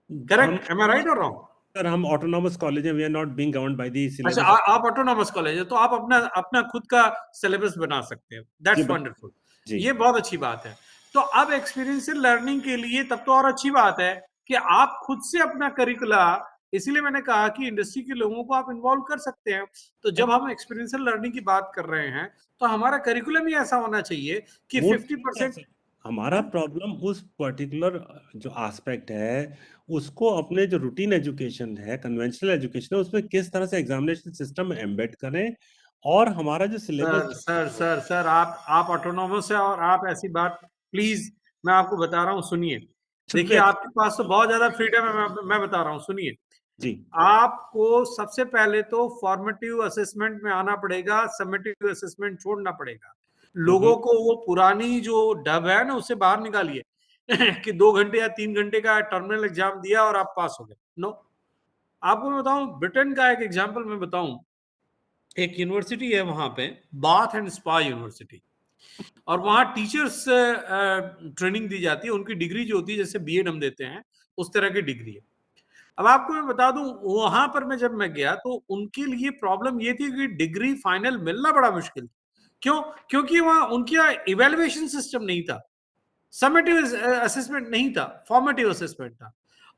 करेक्ट, एम आई राइट और रॉन्ग? सर हम ऑटोनॉमस कॉलेज हैं, we are not being governed by the syllabus. अच्छा, आप ऑटोनॉमस कॉलेज है तो आप अपना खुद का सिलेबस बना सकते हैं। दैट्स वंडरफुल, ये बहुत अच्छी बात है। तो अब एक्सपीरियंशियल लर्निंग के लिए तब तो और अच्छी बात है कि आप खुद से अपना करिकुला, इसीलिए मैंने कहा कि इंडस्ट्री के लोगों को आप इन्वॉल्व कर सकते हैं। तो जब हम एक्सपीरियंशियल लर्निंग की बात कर रहे हैं तो हमारा करिकुलम ही ऐसा होना चाहिए कि 50%। हमारा प्रॉब्लम उस पर्टिकुलर जो एस्पेक्ट है उसको अपने जो रूटीन एजुकेशन है, कन्वेंशनल एजुकेशन है, उसमें किस तरह से एग्जामिनेशन सिस्टम में एम्बेड करें, और हमारा जो सिलेबस। सर आप ऑटोनॉमस है और आप ऐसी बात, प्लीज मैं आपको बता रहा हूँ, सुनिए। देखिए आपके पास तो बहुत ज्यादा फ्रीडम है, मैं बता रहा हूँ, सुनिए जी। आपको सबसे पहले तो फॉर्मेटिव असेसमेंट में आना पड़ेगा, समेटिव असेसमेंट छोड़ना पड़ेगा। लोगों को वो पुरानी जो डब है ना उससे बाहर निकालिए कि 2 घंटे या 3 घंटे का टर्मिनल एग्जाम दिया और आप पास हो गए। नो, आपको मैं बताऊं, ब्रिटेन का एक एग्जांपल मैं बताऊं, एक यूनिवर्सिटी है वहां पे, बाथ एंड स्पा यूनिवर्सिटी, और वहां टीचर्स ट्रेनिंग दी जाती है। उनकी डिग्री जो होती है जैसे B.Ed हम देते हैं उस तरह की डिग्री है। अब आपको मैं बता दूं, वहां पर जब मैं गया तो उनके लिए प्रॉब्लम ये थी कि डिग्री फाइनल मिलना बड़ा मुश्किल। क्यों? क्योंकि वहां उनका इवेल्युएशन सिस्टम नहीं था, समेटिव असेसमेंट नहीं था, फॉर्मेटिव असेसमेंट था।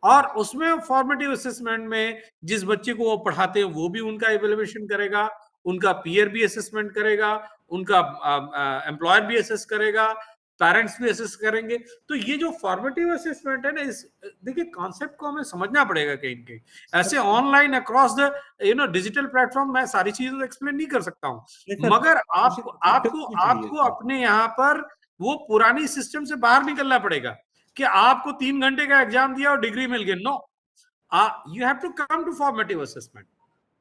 और उसमें फॉर्मेटिव असेसमेंट में जिस बच्चे को वो पढ़ाते हैं वो भी उनका इवेल्युएशन करेगा, उनका पीयर भी असेसमेंट करेगा, उनका एम्प्लॉयर भी असेस करेगा, पेरेंट्स भी असेस करेंगे। तो ये जो फॉर्मेटिव असेसमेंट है ना, इस देखिए कॉन्सेप्ट को हमें समझना पड़ेगा कहीं न कहीं। ऐसे online across the digital platform मैं सारी चीजें एक्सप्लेन नहीं कर सकता हूँ, मगर आपको अपने यहाँ पर वो पुरानी सिस्टम से बाहर निकलना पड़ेगा कि आपको 3 घंटे का एग्जाम दिया और डिग्री मिल गई। No, you have to come to formative assessment,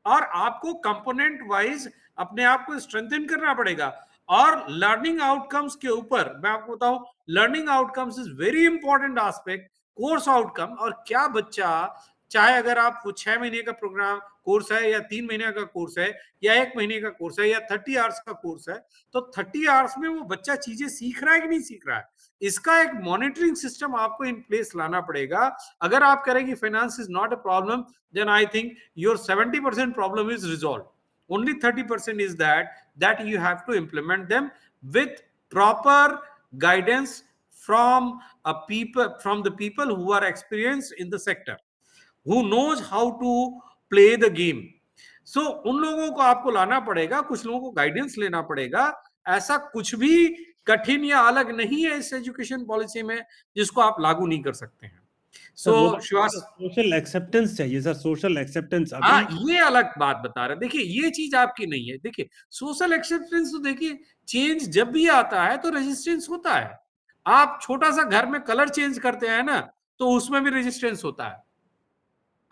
और आपको कंपोनेंट वाइज अपने आप को स्ट्रेंथन करना पड़ेगा। और लर्निंग आउटकम्स के ऊपर मैं आपको बताऊं, learning outcomes is very important aspect, course outcome. और क्या बच्चा, चाहे अगर आप 6 महीने का प्रोग्राम कोर्स है या 3 महीने का कोर्स है या 1 महीने का कोर्स है या 30 आवर्स का कोर्स है, तो 30 आवर्स में वो बच्चा चीजें सीख रहा है कि नहीं सीख रहा है, इसका एक मॉनिटरिंग सिस्टम आपको इन प्लेस लाना पड़ेगा। अगर आप करेंगे finance is not a problem, then I think your 70% problem is resolve. Only 30% is that you have to implement them with proper guidance from the people who are experienced in the sector, who knows how to play the game. So उन लोगों को आपको लाना पड़ेगा, कुछ लोगों को guidance लेना पड़ेगा. ऐसा कुछ भी कठिन या अलग नहीं है इस एजुकेशन पॉलिसी में जिसको आप लागू नहीं कर सकते हैं. सर वो So श्रीवास, सोशल एक्सेप्टेंस चाहिए सर, सोशल एक्सेप्टेंस. हाँ, अभी ये अलग बात बता रहे. देखिए ये चीज आपकी नहीं है. देखिए सोशल एक्सेप्टेंस तो देखिए, चेंज जब भी आता है तो रेजिस्टेंस होता है. आप छोटा सा घर में कलर चेंज करते हैं ना, तो उसमें भी रेजिस्टेंस होता है.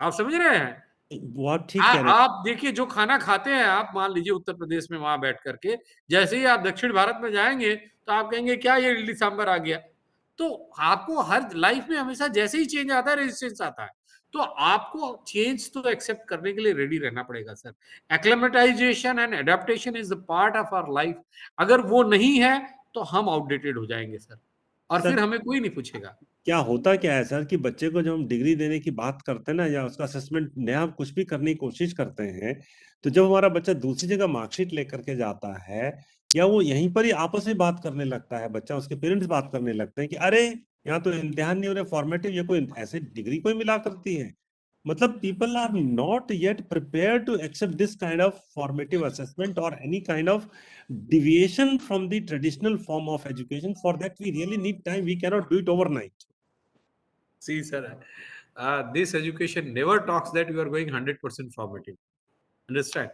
आप समझ रहे हैं? वो आप ठीक कह रहे हैं. आप देखिए जो खाना खाते हैं आप, मान लीजिए उत्तर प्रदेश में वहां बैठ करके, जैसे ही आप दक्षिण भारत में जाएंगे तो आप कहेंगे क्या ये इडली सांभर आ गया. तो आपको हर लाइफ में हमेशा जैसे ही चेंज आता है रेजिस्टेंस आता है. तो आपको चेंज तो एक्सेप्ट करने के लिए रेडी रहना पड़ेगा sir. Acclimatisation and adaptation is the part of our life. अगर वो नहीं है तो हम आउटडेटेड हो जाएंगे सर, और सर, फिर हमें कोई नहीं पूछेगा. क्या होता क्या है सर कि बच्चे को जब हम डिग्री देने की बात करते हैं ना, या उसका असेसमेंट नया कुछ भी करने की कोशिश करते हैं, तो जब हमारा बच्चा दूसरी जगह मार्कशीट लेकर के जाता है, या वो यहीं पर ही आपस में बात करने लगता है, बच्चा उसके पेरेंट्स बात करने लगते हैं कि अरे यहाँ तो इम्तिहान नहीं हो रहे, फॉर्मेटिव, ये कोई ऐसे डिग्री कोई मिला करती है. मतलब people are not yet prepare to accept this kind of formative assessment और any kind of deviation from the traditional form of education. For that we really need time, we cannot do it overnight. See, sir, this education never talks that you are going 100% formative. Understand?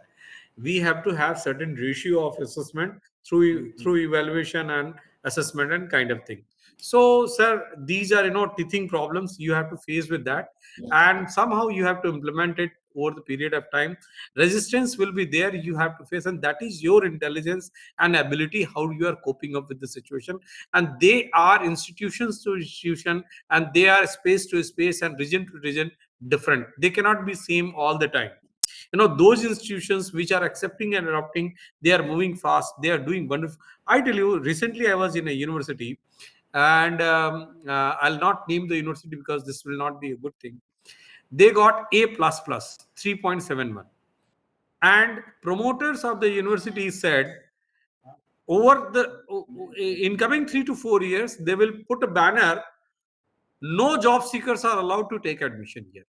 We have to have certain ratio of assessment through evaluation and assessment and kind of thing. So, sir, these are teething problems you have to face with that, and somehow you have to implement it over the period of time. Resistance will be there, you have to face, and that is your intelligence and ability how you are coping up with the situation. And they are institutions to institution, and they are space to space and region to region different. They cannot be same all the time. Those institutions which are accepting and adopting, they are moving fast, they are doing wonderful. I tell you, recently I was in a university, and I'll not name the university because this will not be a good thing. They got A++, 3.71, and promoters of the university said over the in coming 3 to 4 years they will put a banner, no job seekers are allowed to take admission here.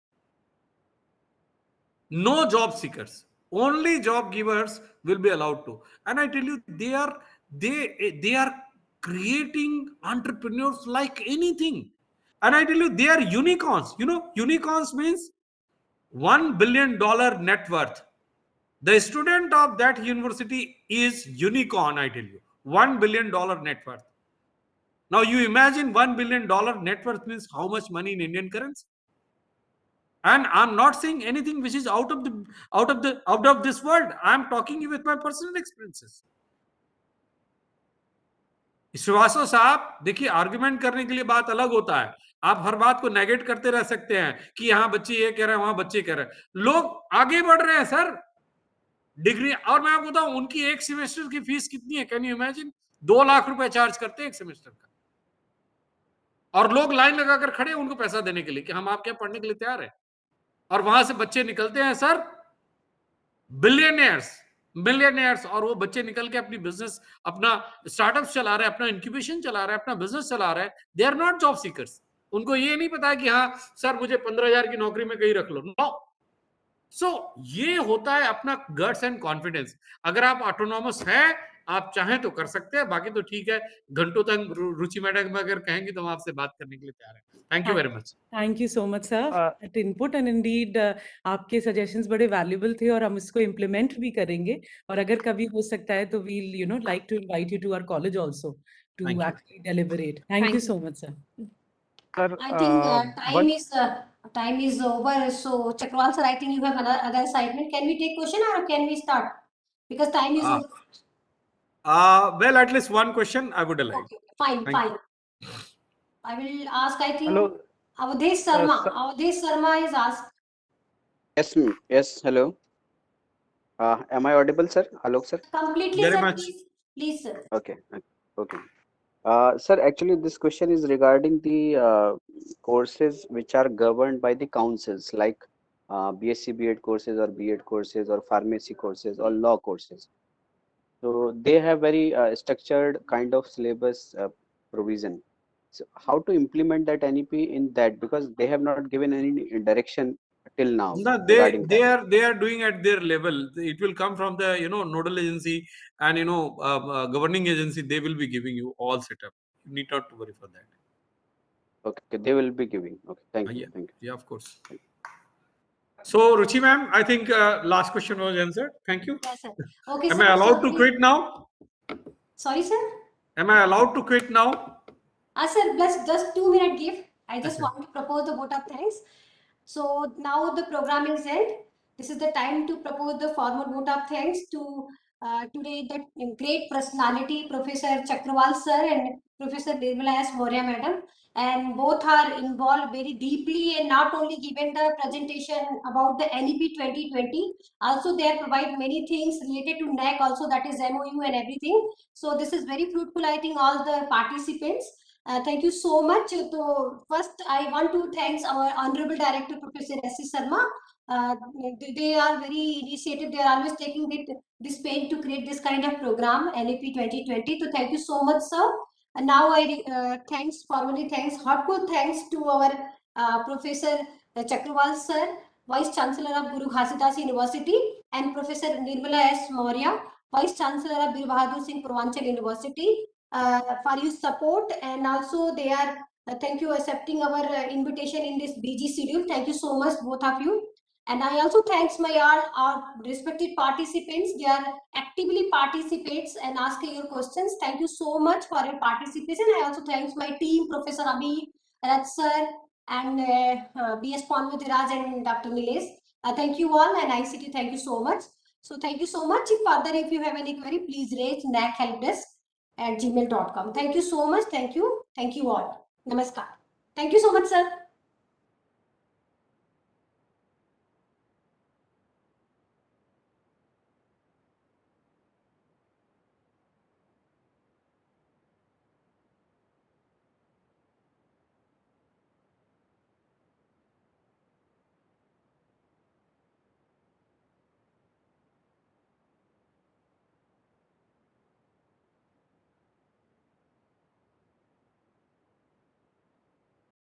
No job seekers, only job givers will be allowed to. And I tell you, they are creating entrepreneurs like anything. And I tell you, they are unicorns. Unicorns means $1 billion net worth. The student of that university is unicorn. I tell you, $1 billion net worth. Now you imagine $1 billion net worth means how much money in Indian currency. And I'm not saying anything which is out of this world. I'm talking with my personal experiences. Srivastava साहब, देखिए argument करने के लिए बात अलग होता है. आप हर बात को नेगेट करते रह सकते हैं कि यहाँ बच्चे ये कह रहे हैं, वहां बच्चे कह रहे हैं. लोग आगे बढ़ रहे हैं सर, डिग्री. और मैं आपको बताऊं, उनकी एक सेमेस्टर की फीस कितनी है? Can you imagine? 2 लाख रुपए चार्ज करते हैं एक सेमेस्टर का. और लोग लाइन लगाकर खड़े हैं उनको पैसा देने के लिए कि हम आपके पढ़ने के लिए तैयार है. और वहां से बच्चे निकलते हैं सर बिलियनियर्स, और वो बच्चे निकल के अपनी बिजनेस, अपना स्टार्टअप चला रहे हैं, अपना इंक्यूबेशन चला रहे हैं, अपना बिजनेस चला रहे हैं. They are not job seekers. उनको ये नहीं पता कि हाँ सर मुझे 15,000 की नौकरी में कहीं रख लो. नो. सो ये होता है अपना गट्स एंड कॉन्फिडेंस. अगर आप ऑटोनॉमस हैं, आप चाहें तो कर सकते हैं, बाकी तो ठीक है. घंटों तक रुचि मैडम अगर कहेंगे तो हम आपसे बात करने के लिए तैयार हैं. Thank you very much. Thank you so much sir at input, and indeed आपके सजेशंस बड़े वैल्यूबल थे और हम इसको इम्प्लीमेंट भी करेंगे. और अगर कभी हो सकता है तो we'll like to invite you to our college also to Thank you. Actually deliberate. Thank you so much sir. Sir I think time is over. So Chakrawal sir, I think you have other assignment. Can we take question or can we start? Because time is over. Well, at least one question I would like. Okay, fine, Thank fine. I will ask. I think Hello. Avadhesh Sharma. Avadhesh Sharma is asked. Yes, yes, hello. Am I audible, sir? Alok, sir? Completely, Very sir. much. Please, sir. Okay, okay. Sir, actually, this question is regarding the courses which are governed by the councils, like BSc B.Ed courses or B.Ed courses or pharmacy courses or law courses. So they have very structured kind of syllabus provision. So how to implement that NEP in that, because they have not given any direction till now No, regarding that? they are doing at their level. It will come from the nodal agency and governing agency. They will be giving you all setup. You need not to worry for that. Okay, they will be giving. Okay, thank you. Yeah, Thank you. yeah, of course. So Ruchi ma'am, I think last question was answered. Thank you. Yes, sir. Okay, Am sir. I allowed so to please- quit now? Sorry, sir. Am I allowed to quit now? Sir, just 2 minute give. I just want to propose the vote of thanks. So now the program is end. This is the time to propose the formal vote of thanks to today the great personality, Professor Chakrawal sir and Professor Nirmala S. Maurya madam. And both are involved very deeply and not only given the presentation about the NEP 2020, also they have provided many things related to NEC also, that is MOU and everything. So this is very fruitful, I think, all the participants. Thank you so much. So first, I want to thank our Honorable Director, Professor S.C. Sharma. They are very initiative. They are always taking this pain to create this kind of program, NEP 2020. So thank you so much, sir. And now I formally thanks, heartfelt thanks to our Professor Chakrawal sir, Vice Chancellor of Guru Ghasidas University, and Professor Nirmala S. Maurya, Vice Chancellor of Bir Bahadur Singh Purvanchal University, for your support. And also they are thank you accepting our invitation in this busy schedule. Thank you so much, both of you. And I also thanks my our respected participants. They are actively participates and asking your questions. Thank you so much for your participation. I also thanks my team, Professor Abhi, Raj sir, and B.S. Ponvadiraj and Dr. Nilesh. Thank you all, and ICT, thank you so much. So thank you so much. If you have any query, please raise NAChelpdesk@gmail.com. Thank you so much. Thank you. Thank you all. Namaskar. Thank you so much, sir.